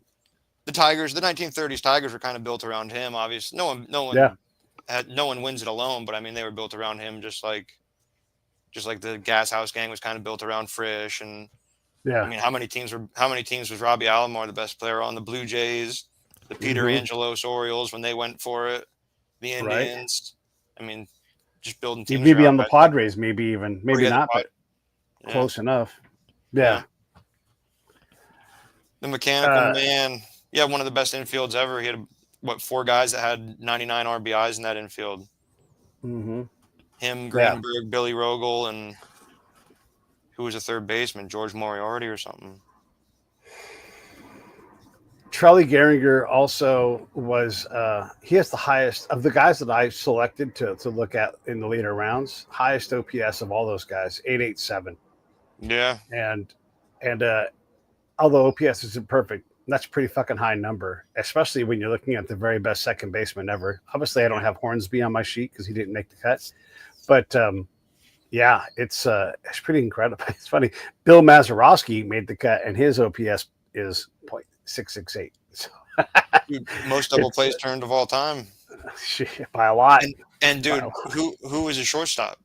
the 1930s Tigers were kind of built around him. Obviously, no one wins it alone, but I mean, they were built around him, just like the Gas House Gang was kind of built around Frisch. And I mean, how many teams was Robbie Alomar the best player on? The Blue Jays, the Peter Angelos Orioles when they went for it, the Indians. Right. I mean, just building teams. Maybe on the Padres, maybe not, but close enough. Yeah. The mechanical man. Yeah, one of the best infields ever. He had 4 guys that had 99 RBIs in that infield. Mm-hmm. Him, Greenberg, Billy Rogel, and who was a third baseman? George Moriarty or something. Charlie Gehringer also was. He has the highest of the guys that I selected to look at in the later rounds. Highest OPS of all those guys, 887. Yeah, and although OPS isn't perfect, that's a pretty fucking high number, especially when you're looking at the very best second baseman ever. Obviously, I don't have Hornsby on my sheet because he didn't make the cut. But it's pretty incredible. It's funny. Bill Mazeroski made the cut, and his OPS is .668. So, most double plays turned of all time. Shit, by a lot. And dude, who was his shortstop?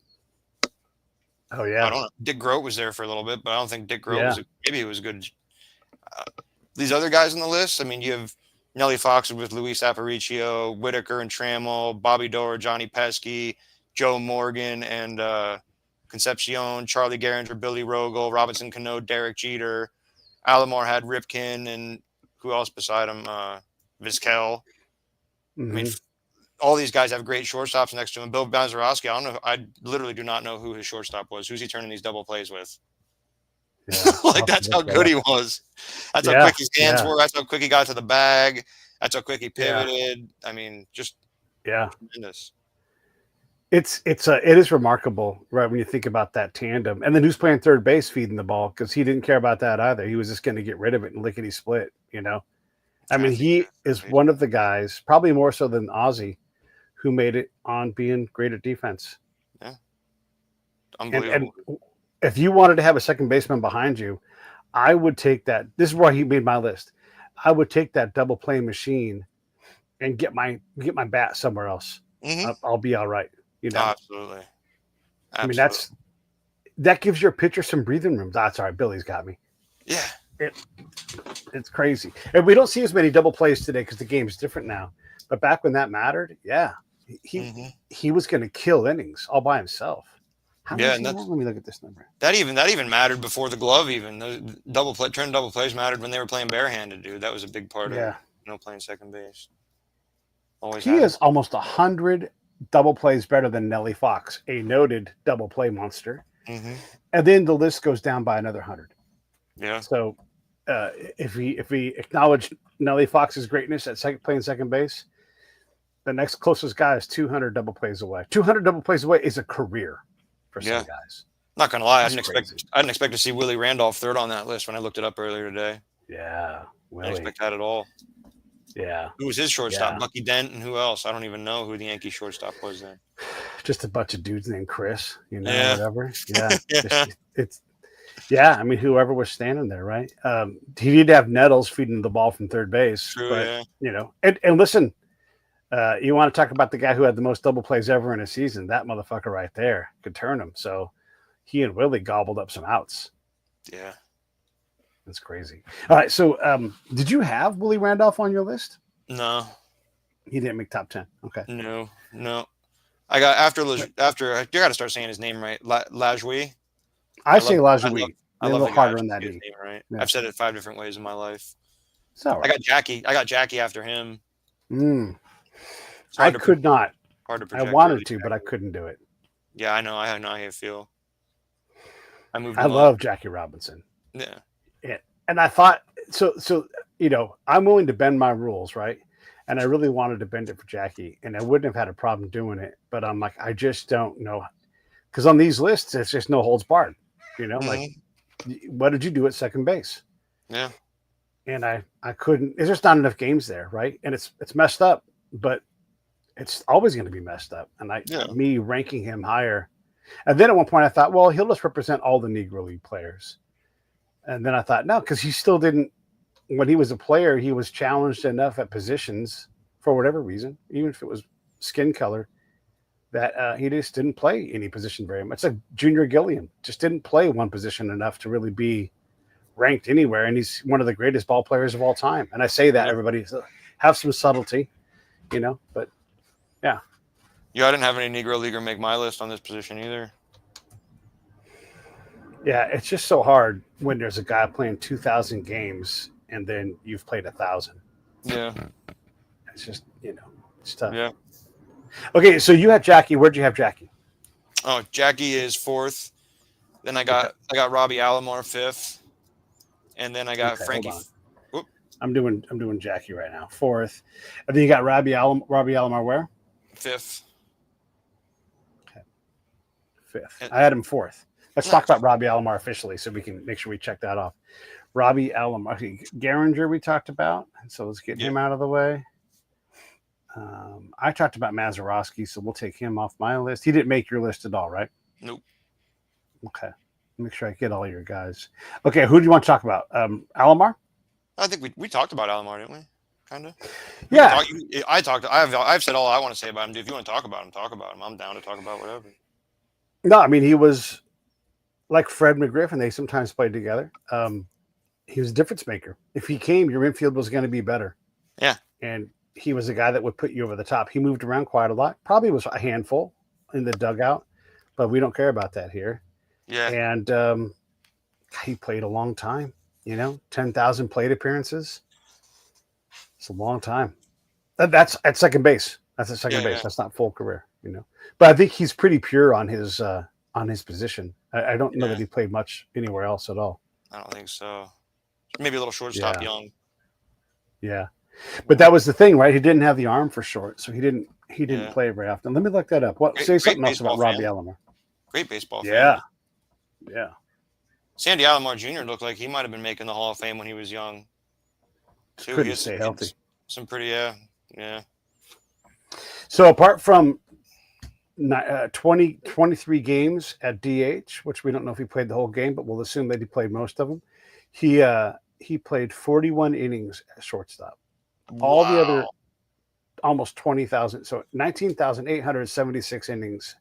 Oh yeah, I don't know. Dick Groat was there for a little bit, but I don't think Dick Groat was. Maybe he was good. These other guys on the list. I mean, you have Nellie Fox with Luis Aparicio, Whitaker and Trammell, Bobby Doerr, Johnny Pesky, Joe Morgan, and Concepcion, Charlie Gehringer, Billy Rogel, Robinson Cano, Derek Jeter. Alomar had Ripken, and who else beside him? Vizquel. Mm-hmm. I mean, all these guys have great shortstops next to him. Bill Mazeroski, I don't know. I literally do not know who his shortstop was. Who's he turning these double plays with? Yeah, that's how good he was. That's how quick his hands were. That's how quick he got to the bag. That's how quick he pivoted. I mean, just tremendous. It is remarkable, right? When you think about that tandem, and then who's playing third base, feeding the ball, because he didn't care about that either. He was just going to get rid of it and lickety split. I mean, he is one of the guys, probably more so than Ozzie, who made it on being great at defense. Yeah, unbelievable. And if you wanted to have a second baseman behind you, I would take that. This is why he made my list. I would take that double play machine and get my bat somewhere else. Mm-hmm. I'll be all right. Absolutely. I mean, that gives your pitcher some breathing room. That's all right. Billy's got me. Yeah. It's crazy. And we don't see as many double plays today because the game's different now. But back when that mattered, he was going to kill innings all by himself. Let me look at this number. That even mattered before the glove. Even the double plays mattered when they were playing barehanded, dude. That was a big part of playing second base. Always. He is almost 100 double plays better than Nellie Fox, a noted double play monster. Mm-hmm. And then the list goes down by another 100. Yeah. So if we acknowledge Nellie Fox's greatness at playing second base, the next closest guy is 200 double plays away. 200 double plays away is a career for some guys. Not gonna lie, I didn't expect to see Willie Randolph third on that list when I looked it up earlier today. Yeah. I didn't Willie. expect that at all. Yeah. Who was his shortstop? Yeah. Bucky Dent and who else? I don't even know who the Yankee shortstop was then. Just a bunch of dudes named Chris, Yeah. whatever. Yeah. Yeah. It's yeah, I mean, whoever was standing there, right? He did have Nettles feeding the ball from third base, True, but yeah. and listen, you want to talk about the guy who had the most double plays ever in a season? That motherfucker right there could turn him. So he and Willie gobbled up some outs. Yeah. That's crazy. All right, so did you have Willie Randolph on your list? No. He didn't make top 10. Okay. No. I got after you got to start saying his name right. Lajoie. I say Lajoie. I A love little the guy. harder on that His E. name right. Yeah. I've said it 5 different ways in my life. It's all right. I got Jackie after him. I could not. Hard to I project wanted really to, but I couldn't do it. Yeah, I know. I know how you feel. I love Jackie Robinson. Yeah. And I thought so. I'm willing to bend my rules, right? And I really wanted to bend it for Jackie, and I wouldn't have had a problem doing it. But I'm like, I just don't know, because on these lists, it's just no holds barred. Like, what did you do at second base? Yeah. And I couldn't. There's just not enough games there, right? And it's messed up, but it's always going to be messed up. And me ranking him higher, and then at one point I thought, well, he'll just represent all the Negro League players. And then I thought, no, because he still didn't. When he was a player, he was challenged enough at positions for whatever reason, even if it was skin color, that he just didn't play any position very much. It's like Junior Gilliam just didn't play one position enough to really be ranked anywhere. And he's one of the greatest ball players of all time. And I say that everybody have some subtlety, but yeah. Yeah, I didn't have any Negro Leaguer make my list on this position either. Yeah, it's just so hard when there's a guy playing 2,000 games and then you've played 1,000. Yeah. It's just, it's tough. Yeah. Okay, so you had Jackie. Where'd you have Jackie? Oh, Jackie is 4th. Then I got Robbie Alomar 5th. And then I got Frankie. I'm doing Jackie right now. 4th. And then you got Robbie Alomar where? 5th. Okay. 5th. I had him 4th. Let's talk about Robbie Alomar officially so we can make sure we check that off. Robbie Alomar. Okay, Gehringer we talked about. So let's get him out of the way. I talked about Mazeroski, so we'll take him off my list. He didn't make your list at all, right? Nope. Okay. Make sure I get all your guys. Okay, who do you want to talk about? Alomar? I think we talked about Alomar, didn't we? Kind of. Yeah. I've said all I want to say about him. If you want to talk about him, talk about him. I'm down to talk about whatever. No, I mean, he was like Fred McGriff, and they sometimes played together. He was a difference maker. If he came, your infield was going to be better. Yeah. And he was a guy that would put you over the top. He moved around quite a lot. Probably was a handful in the dugout, but we don't care about that here. Yeah. And he played a long time, 10,000 plate appearances. It's a long time. That's at second base. That's at second base. Yeah. That's not full career, But I think he's pretty pure on his position. I don't know that he played much anywhere else at all. I don't think so. Maybe a little shortstop young. Yeah. But that was the thing, right? He didn't have the arm for short, so he didn't play very often. Let me look that up. Say something else about Robbie Alomar. Great baseball fan. Yeah. Yeah. Sandy Alomar Jr. looked like he might have been making the Hall of Fame when he was young. Couldn't stay healthy. Some pretty, yeah. So apart from 23 games at DH, which we don't know if he played the whole game, but we'll assume that he played most of them. He played 41 innings at shortstop. Wow. All the other almost 20,000. So 19,876 innings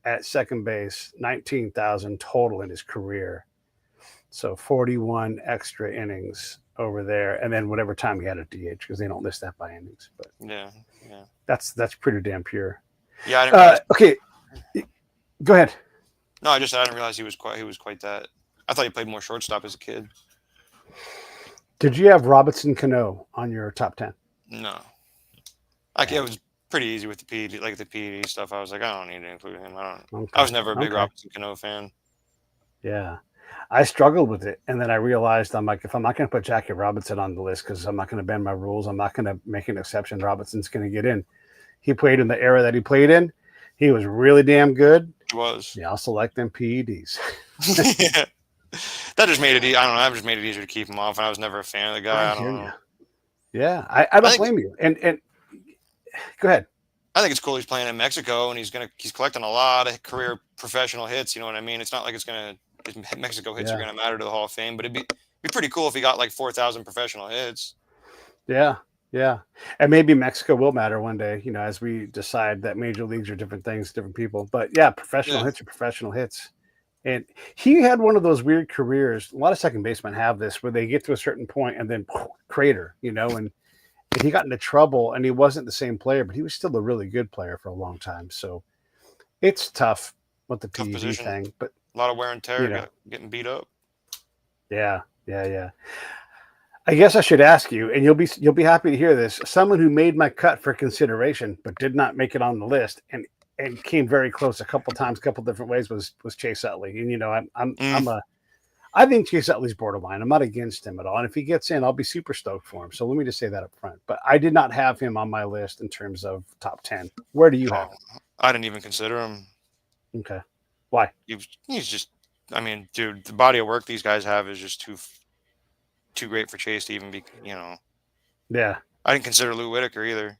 at second base, 19,000 total in his career. So 41 extra innings over there, and then whatever time he had at DH, because they don't list that by innings. But yeah, that's pretty damn pure. Yeah, I didn't realize. Okay, go ahead. No, I didn't realize he was quite that. I thought he played more shortstop as a kid. Did you have Robinson Cano on your top 10? No. It was pretty easy with the PED stuff. I was like, I don't need to include him. I was never a big Robinson Cano fan. Yeah. I struggled with it. And then I realized, I'm like, if I'm not going to put Jackie Robinson on the list because I'm not going to bend my rules, I'm not going to make an exception, Robinson's going to get in. He played in the era that he played in. He was really damn good. He was. He also liked them PEDs. Yeah. That just made it. I don't know. That just made it easier to keep him off. And I was never a fan of the I guy. I hear don't you. know. Yeah, I I don't think blame you. And go ahead. I think it's cool he's playing in Mexico and he's collecting a lot of career professional hits. You know what I mean? It's not like his Mexico hits are Yeah, gonna matter to the Hall of Fame, but it'd be pretty cool if he got like 4,000 professional hits. yeah, yeah. And maybe Mexico will matter one day. As we decide that major leagues are different things, different people. But yeah, professional Yeah, hits are professional hits. And he had one of those weird careers. A lot of second basemen have this, where they get to a certain point and then crater. And he got into trouble, and he wasn't the same player, but he was still a really good player for a long time. So it's tough with the tough PED position. thing, but A lot of wear and you tear, know, getting beat up. yeah, yeah, yeah. I guess I should ask you, and you'll be happy to hear this. Someone who made my cut for consideration, but did not make it on the list, and came very close a couple times, a couple different ways, was Chase Utley. And Mm, I think Chase Utley's borderline. I'm not against him at all, and if he gets in, I'll be super stoked for him. So let me just say that up front. But I did not have him on my list in terms of top 10. Where do you oh, have him? I didn't even consider him. Okay, why? He's just. I mean, dude, the body of work these guys have is just too great for Chase to even be. Yeah, I didn't consider Lou Whitaker either.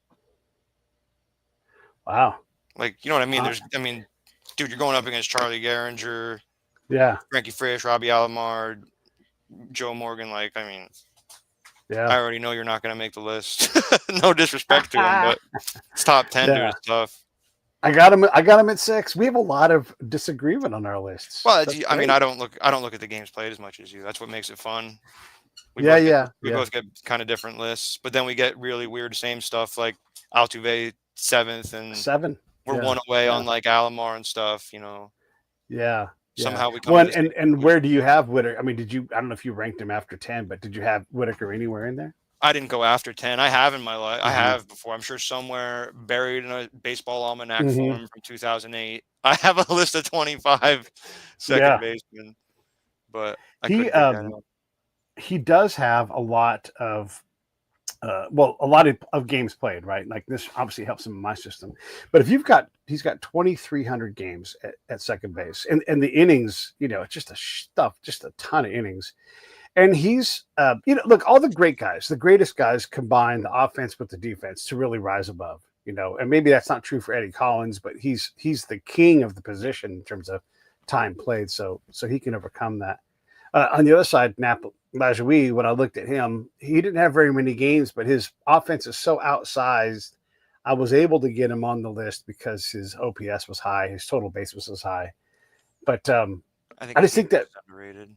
wow, Like, you know what I mean? uh, Dude, you're going up against Charlie Gehringer, yeah, Frankie Frisch, Robbie Alomar, Joe Morgan. Like, I mean, yeah, I already know you're not going to make the list. No disrespect to him, but it's top 10, dude. yeah. It's tough. I got him. I got him at 6. We have a lot of disagreement on our lists. Well, That's I mean, great. I don't look at the games played as much as you. That's what makes it fun. Yeah, yeah, We yeah. both get kind of different lists, but then we get really weird same stuff like Altuve 7th, and 7. we're Yeah, one away yeah, on like Alomar and stuff. yeah, yeah. Somehow we come Well, to and, the same and conclusion. where do you have Whitaker? I mean, did you? I don't know if you ranked him after 10, but did you have Whitaker anywhere in there? I didn't go after 10. I have in my life. I Hmm. have before. I'm sure somewhere buried in a baseball almanac Hmm. form from 2008. I have a list of 25 second Yeah, basemen, but I he couldn't dig that um out. he does have a lot of a lot of games played, right? Like this obviously helps him in my system. But if he's got 2,300 games at second base, and the innings, it's just a ton of innings. And he's, look, all the greatest guys combine the offense with the defense to really rise above. And maybe that's not true for Eddie Collins, but he's the king of the position in terms of time played. So he can overcome that. On the other side, Lajoie, when I looked at him, he didn't have very many games, but his offense is so outsized. I was able to get him on the list because his OPS was high, his total base was high. But I think I his just think defense that is underrated.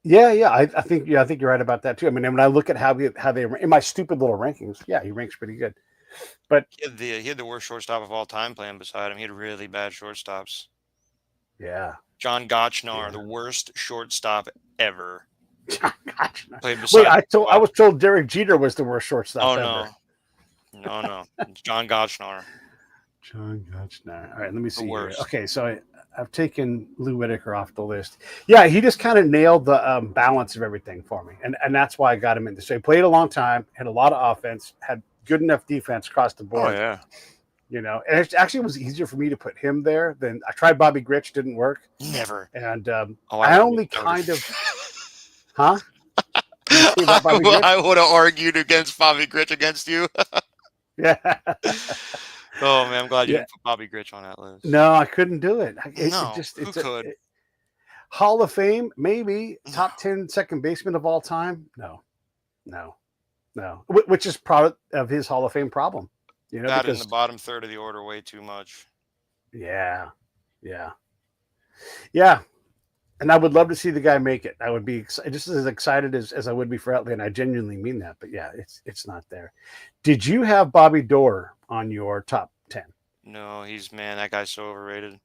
yeah, I think you're right about that too. I mean, when I look at how they in my stupid little rankings, yeah, he ranks pretty good. But He had the worst shortstop of all time playing beside him. He had really bad shortstops. yeah, John Gochnar, yeah. the worst shortstop ever, Gosh, no. played Wait, beside I Wetzel. was told Derek Jeter was the worst shortstop Oh ever. no, no, it's John Gochnar, John Gochnar. All right, let me the see here. worst. Okay, so I've taken Lou Whitaker off the list. Yeah, he just kind of nailed the balance of everything for me, and that's why I got him in. So he played a long time, had a lot of offense, had good enough defense across the Oh board. yeah, And it actually was easier for me to put him there than I tried. Bobby Grich didn't work, never. and Oh, I only kind of, huh? What did you say about Bobby Grich? I would have argued against Bobby Grich against you. Yeah, Oh man, I'm glad you yeah. didn't put Bobby Grich on that list. No, I couldn't do it. It No, just who it's a could? Hall of Fame, maybe No, top 10 second baseman of all time. No, no, no. Which is part of his Hall of Fame problem, that in the because bottom third of the order way too much. yeah, yeah, yeah. And I would love to see the guy make it. I would be just as excited as I would be for Utley, and I genuinely mean that. But yeah, it's not there. Did you have Bobby Dorr on your top 10? No, that guy's so overrated.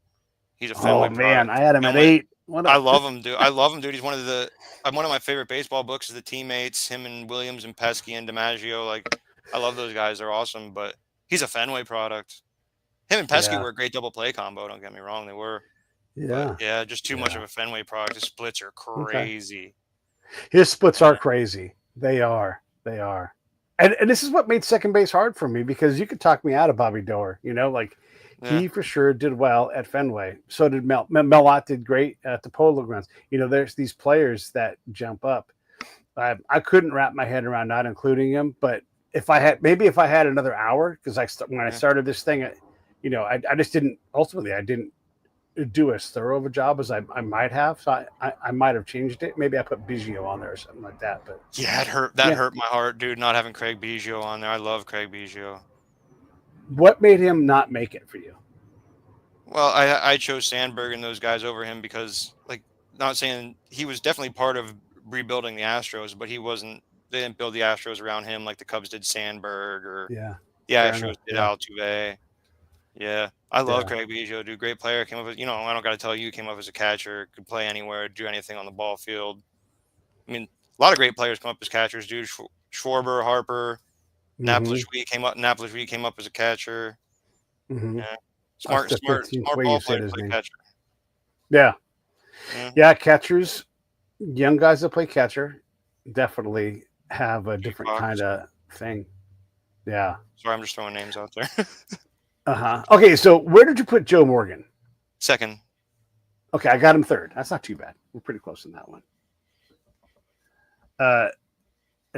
He's a Oh Fenway man, product. I had him at 8. What I a love him, dude. I love him, dude. One of my favorite baseball books is the Teammates. Him and Williams and Pesky and DiMaggio. Like, I love those guys. They're awesome. But he's a Fenway product. Him and Pesky yeah, were a great double play combo. Don't get me wrong, they were. But yeah, yeah, just too much yeah. of a Fenway product. The splits are Okay. crazy. His splits are crazy. They are. They are. And this is what made second base hard for me, because you could talk me out of Bobby Dorr. Like Yeah. He for sure did well at Fenway. So did Mel. Melot did great at the Polo Grounds. There's these players that jump up. I couldn't wrap my head around not including him, but if I had another hour, because when I started this thing, I just didn't. Ultimately, I didn't do as thorough of a job as I might have. So I might have changed it. Maybe I put Biggio on there or something like that. But Yeah, it hurt. That yeah, hurt my heart, dude. Not having Craig Biggio on there. I love Craig Biggio. what made him not make it for you? Well, I chose Sandberg and those guys over him because, like, not saying he was definitely part of rebuilding the Astros, but he wasn't. They didn't build the Astros around him like the Cubs did Sandberg or Yeah, the fair Astros enough. did Yeah, Altuve. Yeah, I love yeah, Craig Biggio, dude. Great player. Came up as, I don't got to tell you, came up as a catcher, could play anywhere, do anything on the ball field. I mean, a lot of great players come up as catchers, dude. Schwarber, Harper, mm-hmm. Napolish came up as a catcher. Mm-hmm. Yeah, That's smart, the smart, 15th smart way you ball said player to his play name. catcher. Yeah, Yeah, yeah. Catchers, young guys that play catcher, definitely have a different kind Fox. of thing. Yeah. Sorry, I'm just throwing names out there. Okay, so where did you put Joe Morgan? Second. Okay, I got him third. That's not too bad. We're pretty close in that one. Uh,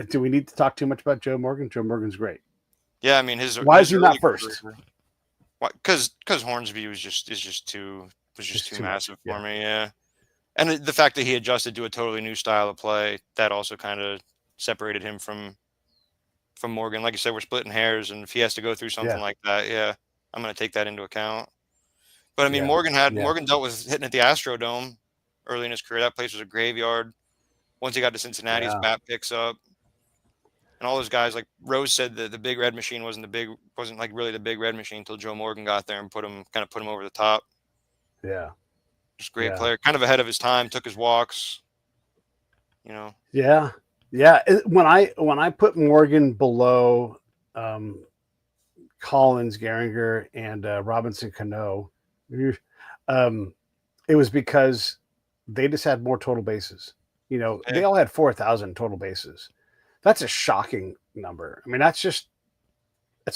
do we need to talk too much about Joe Morgan? Joe Morgan's great. Yeah, I mean Why is his he not early first? career. Because Hornsby was just It's too too much. massive for Yeah. me. Yeah, and the fact that he adjusted to a totally new style of play that also kind of separated him from Morgan. Like you said, we're splitting hairs, and if he has to go through something Yeah. like that, yeah, I'm going to take that into account. But I mean, Yeah. Yeah. Morgan dealt with hitting at the Astrodome early in his career. That place was a graveyard. Once he got to Cincinnati, his Yeah. bat picks up, and all those guys. Like Rose said, that the Big Red Machine wasn't like really the Big Red Machine until Joe Morgan got there and put him over the top. Yeah. Just great Yeah. player, kind of ahead of his time. Took his walks. Yeah. Yeah. When I put Morgan below um, Collins, Gehringer, and Robinson Cano, um, it was because they just had more total bases. Yeah, They all had 4,000 total bases. That's a shocking number. I mean, it's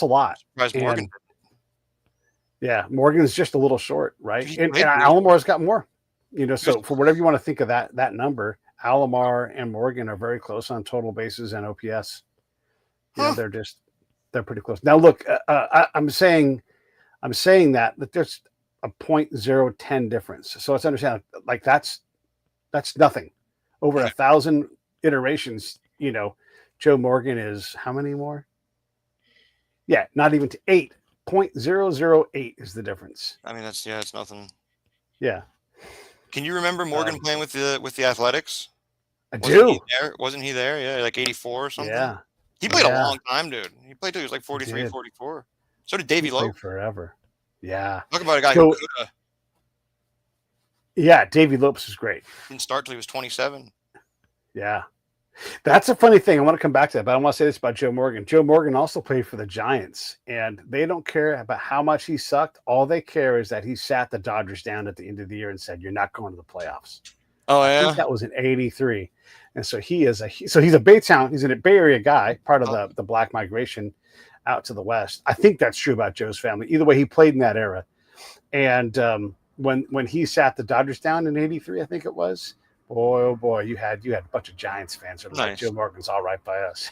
a lot. surprised Morgan. And yeah, Morgan's just a little short, Dude, right? he And played pretty well. Alamar's got more. He was, So for whatever you want to think of that number, Alomar and Morgan are very close on total bases and OPS. huh? They're pretty close. Now look, I'm saying that there's a 0.010 difference. So let's understand, like that's nothing. Over Yeah. 1,000 iterations, Joe Morgan is how many more? Yeah, not even to 8.008 is the difference. I mean, it's nothing. Yeah, Can you remember Morgan playing with the Athletics? I Wasn't he do. there? Wasn't he there? Yeah, like 84 or something. Yeah, He played a yeah, long time, dude. He played till he was like he 43, did. 44. So did He Davey Lowe. played forever. Yeah. Talk about a guy who So could have yeah, Davey Lopes is great. didn't start till he was 27. Yeah. That's a funny thing. I want to come back to that, but I want to say this about Joe Morgan. Joe Morgan also played for the Giants, and they don't care about how much he sucked. All they care is that he sat the Dodgers down at the end of the year and said, "You're not going to the playoffs." Oh I think yeah. that was in '83, and so he's a Baytown. He's a Bay Area guy, part of the Black migration out to the West. I think that's true about Joe's family. Either way, he played in that era, and when he sat the Dodgers down in '83, I think it was. Boy, oh boy, you had a bunch of Giants fans that were like, Nice. Joe Morgan's all right by us.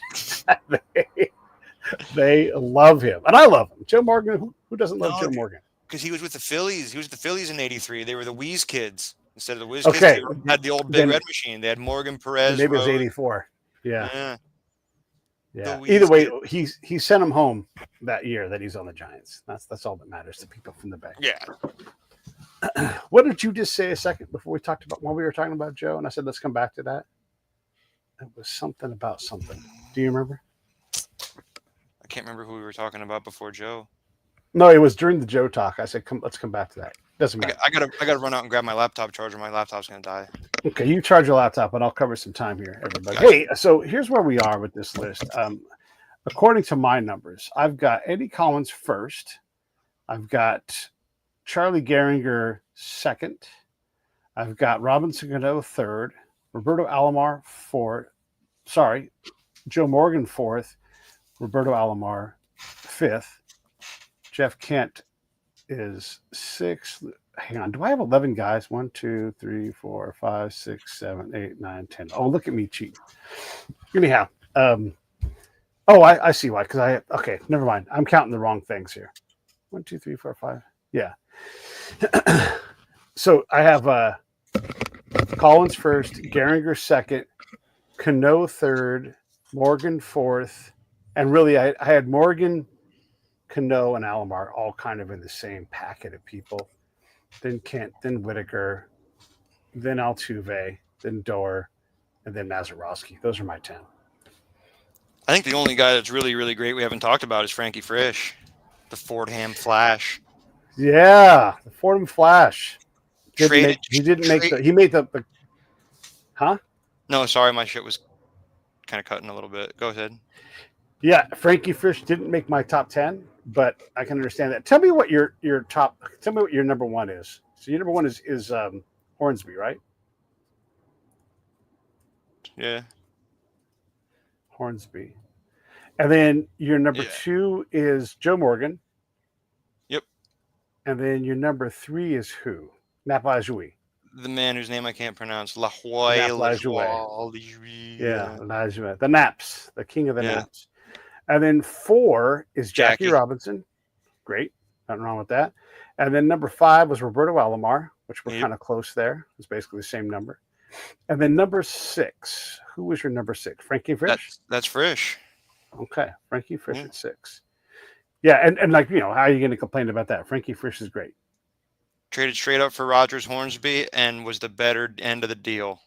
they love him, and I love him. Joe Morgan, who doesn't love Joe Morgan? Because he was with the Phillies. He was with the Phillies in '83. They were the Wheeze kids instead of the Whiz kids. Okay, They had the old Big then Red Machine. They had Morgan, Perez, maybe it was Rose. '84. Yeah, Yeah. yeah. Wheeze Either way, kids. he sent him home that year that he's on the Giants. That's all that matters to people from the Bay. Yeah. What did you just say a second before we talked about when we were talking about Joe? And I said, let's come back to that. It was something about something. Do you remember? I can't remember who we were talking about before Joe. No, it was during the Joe talk. I said, let's come back to that. Doesn't matter. I gotta run out and grab my laptop charger. My laptop's gonna die. Okay, you charge your laptop, and I'll cover some time here, everybody. Hey, so here's where we are with this list. According to my numbers, I've got Eddie Collins first. I've got Charlie Gehringer second. I've got Robinson Cano third. Roberto Alomar fourth. Sorry, Joe Morgan fourth. Roberto Alomar fifth. Jeff Kent is 6. Hang on. Do I have 11 guys? 1, 2, 3, 4, 5, 6, 7, 8, 9, 10. Oh, look at me cheating. Anyhow, I see why. Because okay, never mind. I'm counting the wrong things here. 1, 2, 3, 4, 5. Yeah. So I have Collins first, Gehringer second, Cano third, Morgan fourth, and really I had Morgan, Cano, and Alomar all kind of in the same packet of people. Then Kent, then Whitaker, then Altuve, then Doer, and then Mazeroski. Those are my 10. I think the only guy that's really, really great we haven't talked about is Frankie Frisch, the Fordham Flash. Yeah, the Fordham Flash. He made the huh? No, sorry, my shit was kind of cutting a little bit. Go ahead. Yeah, Frankie Frisch didn't make my top 10, but I can understand that. Tell me what your top. Tell me what your number one is. So your number one is Hornsby, right? Yeah. Hornsby, and then your number 2 is Joe Morgan. Yep. And then your number 3 is who? Nap Lajoie. The man whose name I can't pronounce. Nap Lajoie. Yeah, Lajoie. The Naps, the king of the Naps. And then 4 is Jackie Robinson. Great. Nothing wrong with that. And then number 5 was Roberto Alomar, which we're kind of close there. It's basically the same number. And then number 6. Who was your number 6? Frankie Frisch? That's Frisch. Okay. Frankie Frisch at 6. Yeah, and like, how are you going to complain about that? Frankie Frisch is great. Traded straight up for Rogers Hornsby and was the better end of the deal.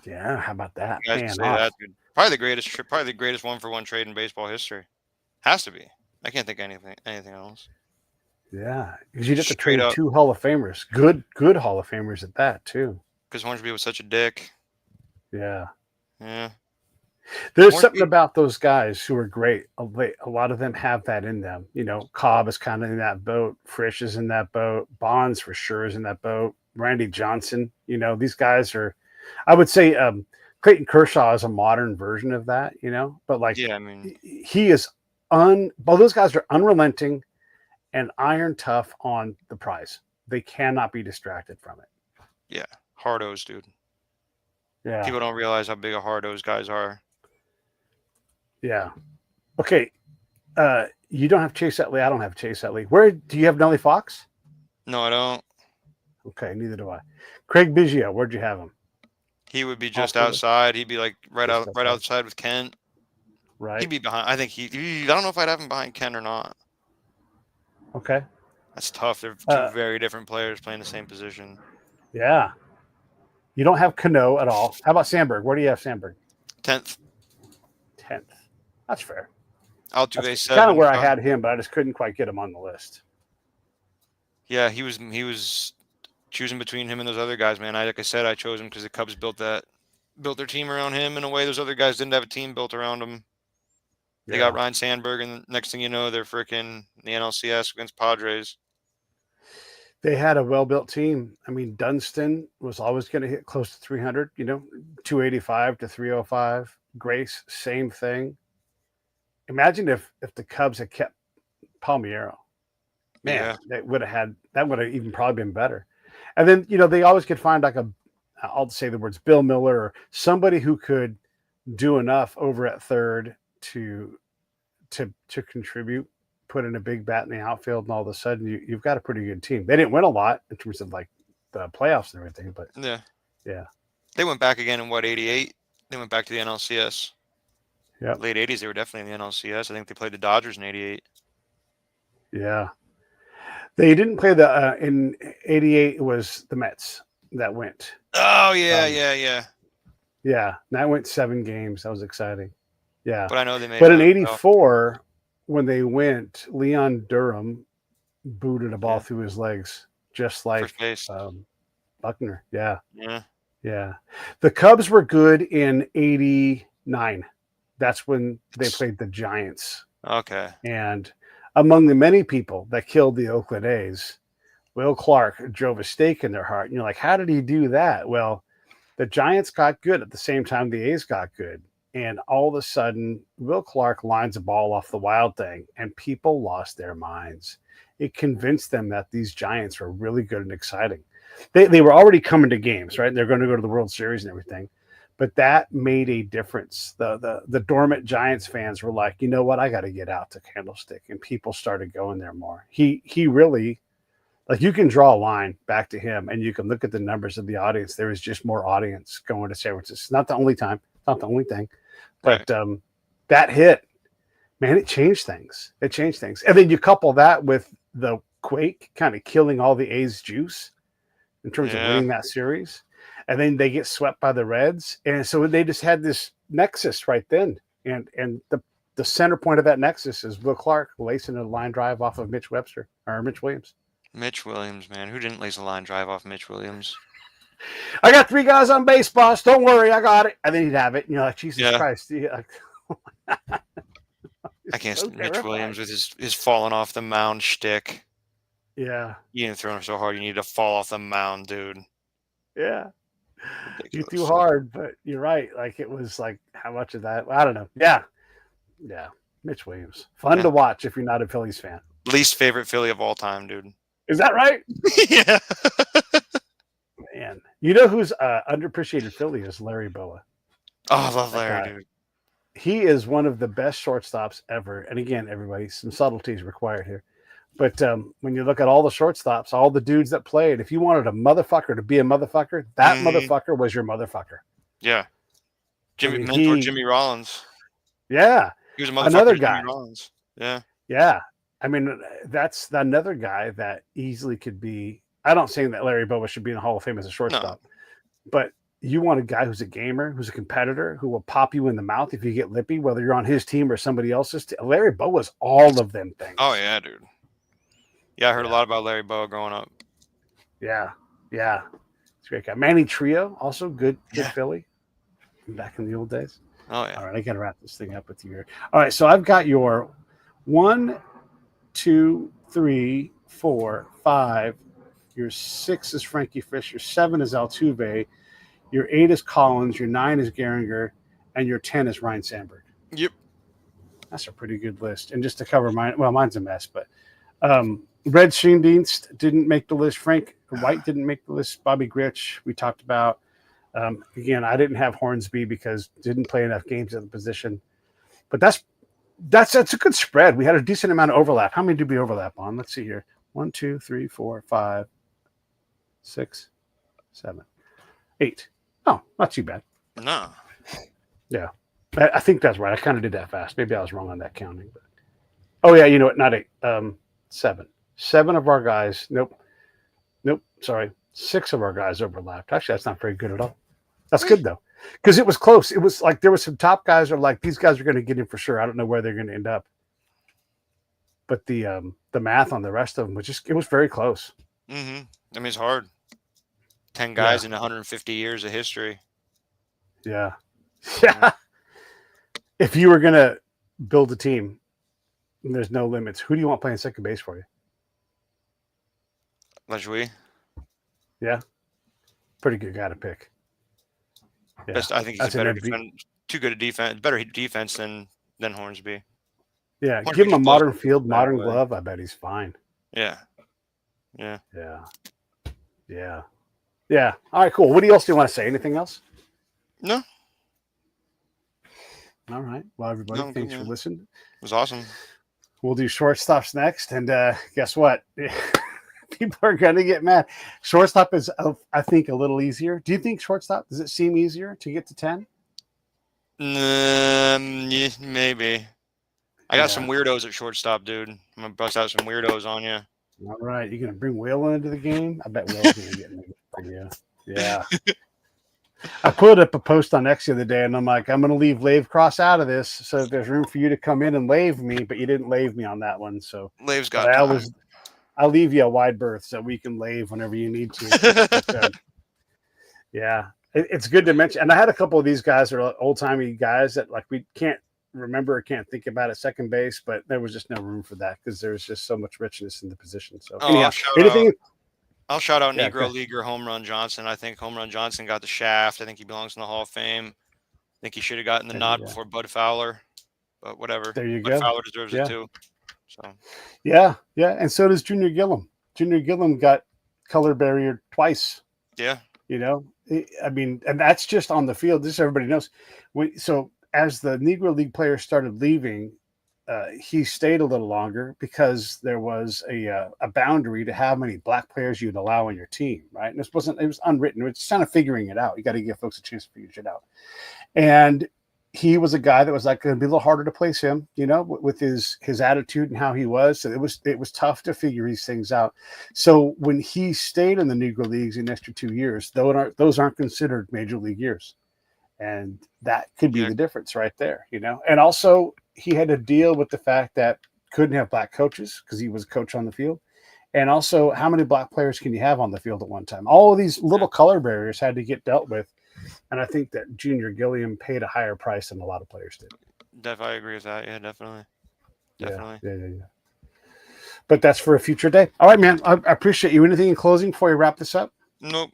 Yeah, how about that? You guys say that, dude. Probably the greatest 1-for-1 trade in baseball history. Has to be. I can't think of anything else. Yeah, because you'd have to trade 2 Hall of Famers, good Hall of Famers at that too. Because Hornsby was such a dick. Yeah. Yeah. There's something about those guys who are great. A lot of them have that in them. Cobb is kind of in that boat. Frisch is in that boat. Bonds for sure is in that boat. Randy Johnson. These guys are. I would say Clayton Kershaw is a modern version of that. But like, yeah, I mean, he is well, those guys are unrelenting and iron tough on the prize. They cannot be distracted from it. Yeah, hardos, dude. Yeah, people don't realize how big a hard those guys are. Yeah. Okay. You don't have Chase Utley. I don't have Chase Utley. Where do you have Nellie Fox? No, I don't. Okay, neither do I. Craig Biggio, where'd you have him? He would be just outside. He'd be like right outside with Kent. Right. He'd be behind. I think I don't know if I'd have him behind Kent or not. Okay. That's tough. They're two very different players playing the same position. Yeah. You don't have Cano at all. How about Sandberg? Where do you have Sandberg? 10th. That's fair. Altuve 7. Kind of where I had him, but I just couldn't quite get him on the list. Yeah, he was choosing between him and those other guys, man. Like I said, I chose him because the Cubs built their team around him in a way those other guys didn't have a team built around them. They got Ryan Sandberg, and next thing you know, they're freaking the NLCS against Padres. They had a well-built team. I mean, Dunston was always going to hit close to 300, 285 to 305. Grace, same thing. Imagine if the Cubs had kept Palmeiro. Man, that would have even probably been better. And then, they always could find like I'll say the words Bill Miller or somebody who could do enough over at third to contribute, put in a big bat in the outfield, and all of a sudden you've got a pretty good team. They didn't win a lot in terms of like the playoffs and everything, but yeah. They went back again in 88? They went back to the NLCS. Yeah. Late 80s, they were definitely in the NLCS. I think they played the Dodgers in 88. Yeah. They didn't play in 88, it was the Mets that went. Oh, yeah. Yeah. That went 7 games. That was exciting. Yeah. But I know they made But in 84, when they went, Leon Durham booted a ball through his legs, just like Buckner. Yeah. Yeah. The Cubs were good in 89. That's when they played the Giants. Okay. And among the many people that killed the Oakland A's, Will Clark drove a stake in their heart. And you're like, how did he do that? Well, the Giants got good at the same time the A's got good. And all of a sudden, Will Clark lines a ball off the Wild Thing, and people lost their minds. it convinced them that these Giants were really good and exciting. They were already coming to games, right? They're going to go to the World Series and everything. But that made a difference. The dormant Giants fans were like, you know what, I got to get out to Candlestick, and people started going there more. He really, like, you can draw a line back to him, and you can look at the numbers of the audience. There was just more audience going to San Francisco. It's not the only time, not the only thing, but Right. that hit, man, it changed things. It changed things, and then you couple that with the quake kind of killing all the A's juice in terms of Yeah. winning that series. And then they get swept by the Reds. And so they just had this nexus right then. And the center point of that nexus is Will Clark lacing a line drive off of Mitch Webster or Mitch Williams. Mitch Williams, man. Who didn't lace a line drive off Mitch Williams? I got 3 guys on base, boss. Don't worry, I got it. And then he'd have it. And you're like, Jesus Yeah. Christ. I can't So stand Mitch terrifying. Williams with his falling off the mound shtick. Yeah. You didn't throw him so hard. You need to fall off the mound, dude. Yeah. You Ridiculous. threw hard, but you're right. Like, it was like, how much of that? I don't know. Yeah. Yeah. Mitch Williams. Fun Yeah. to watch if you're not a Phillies fan. Least favorite Philly of all time, dude. Is that right? Yeah. Man, you know who's underappreciated Philly is Larry Boa. Oh, I love That Larry, guy. dude. He is one of the best shortstops ever. And again, everybody, some subtleties required here. But when you look at all the shortstops, all the dudes that played, if you wanted a motherfucker to be a motherfucker, that motherfucker was your motherfucker. Yeah. mean, mentor he- Jimmy Rollins. Yeah, He was a motherfucker. Another to guy. Jimmy Rollins. Yeah. yeah. I mean, that's another guy that easily could be. I don't saying that Larry Boa should be in the Hall of Fame as a shortstop, but you want a guy who's a gamer, who's a competitor, who will pop you in the mouth if you get lippy, whether you're on his team or somebody else's. Larry Boa's all of them things. Oh yeah, dude. Yeah, I heard Yeah. a lot about Larry Boa growing up. Yeah, yeah. It's a great guy. Manny Trio, also good Yeah. Philly back in the old days. Oh yeah. All right, I got to wrap this thing up with you here. All right, so I've got your 1, 2, 3, 4, 5. Your 6 is Frankie Fish. Your 7 is Altuve. Your 8 is Collins. Your 9 is Gehringer. And your 10 is Ryan Sandberg. Yep. That's a pretty good list. And just to cover mine, well, mine's a mess, but Red Schoendienst didn't make the list. Frank White didn't make the list. Bobby Grich, we talked about. Again, I didn't have Hornsby because didn't play enough games at the position. But that's a good spread. We had a decent amount of overlap. How many did we overlap on? Let's see here. 1, 2, 3, 4, 5, 6, 7, 8. Oh, not too bad. No. Yeah. I think that's right. I kind of did that fast. Maybe I was wrong on that counting. But oh yeah, you know what? Not 8. 7. 7 of our guys. Nope. Sorry. 6 of our guys overlapped. Actually, that's not very good at all. That's good though, because it was close. It was like there were some top guys are like these guys are going to get in for sure. I don't know where they're going to end up, but the math on the rest of them it was very close. Mm-hmm. I mean, it's hard. 10 guys in 150 years of history. Yeah. Yeah. If you were going to build a team, and there's no limits, who do you want playing second base for you? Lajouille. Yeah. Pretty good guy to pick. Yeah. Best, I think he's That's a better an MV. defense. Too good a defense. Better defense than Hornsby. Yeah. Hornsby Give him a just modern blows field, that modern way. glove. I bet he's fine. Yeah. Yeah. Yeah. Yeah. Yeah. All right, cool. What else do you want to say? Anything else? No. All right. Well, everybody, No, thanks good, for man. listening. It was awesome. We'll do shortstops next. And guess what? People are going to get mad. Shortstop is, I think, a little easier. Do you think shortstop, does it seem easier to get to 10? Yeah, maybe. I got Yeah. some weirdos at shortstop, dude. I'm going to bust out some weirdos on you. All right. You're going to bring Whalen into the game? I bet Whalen's going to get in the game for you. Yeah. I put up a post on X the other day, and I'm like, I'm going to leave Lave Cross out of this, so there's room for you to come in and lave me, but you didn't lave me on that one. So Lave's but got time. I'll leave you a wide berth so we can lave whenever you need to. But, yeah, it's good to mention. And I had a couple of these guys that are old timey guys that like we can't remember or can't think about at second base, but there was just no room for that because there's just so much richness in the position. So anyhow, I'll shout out Yeah, Negro okay. Leaguer Home Run Johnson. I think Home Run Johnson got the shaft. I think he belongs in the Hall of Fame. I think he should have gotten the There you nod go. before Bud Fowler, but whatever. There you Bud go. Fowler deserves Yeah. it too. So Yeah, yeah, and so does Junior Gillum. Junior Gillum got color barrier twice. yeah, I mean, and that's just on the field. This everybody knows. So as the Negro League players started leaving, he stayed a little longer because there was a boundary to how many black players you'd allow on your team, right? And it was unwritten. It's kind of figuring it out. You got to give folks a chance to figure it out. And he was a guy that was like going to be a little harder to place him, with his attitude and how he was. So it was tough to figure these things out. So when he stayed in the Negro Leagues an extra 2 years, those aren't considered major league years, and that could be yeah, the difference right there, And also he had to deal with the fact that couldn't have black coaches because he was a coach on the field. And also, how many black players can you have on the field at one time? All of these little color barriers had to get dealt with. And I think that Junior Gilliam paid a higher price than a lot of players did. I agree with that. Yeah, definitely, definitely. Yeah. But that's for a future day. All right, man. I appreciate you. Anything in closing before we wrap this up? Nope.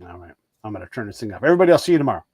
All right. I'm going to turn this thing up. Everybody, I'll see you tomorrow.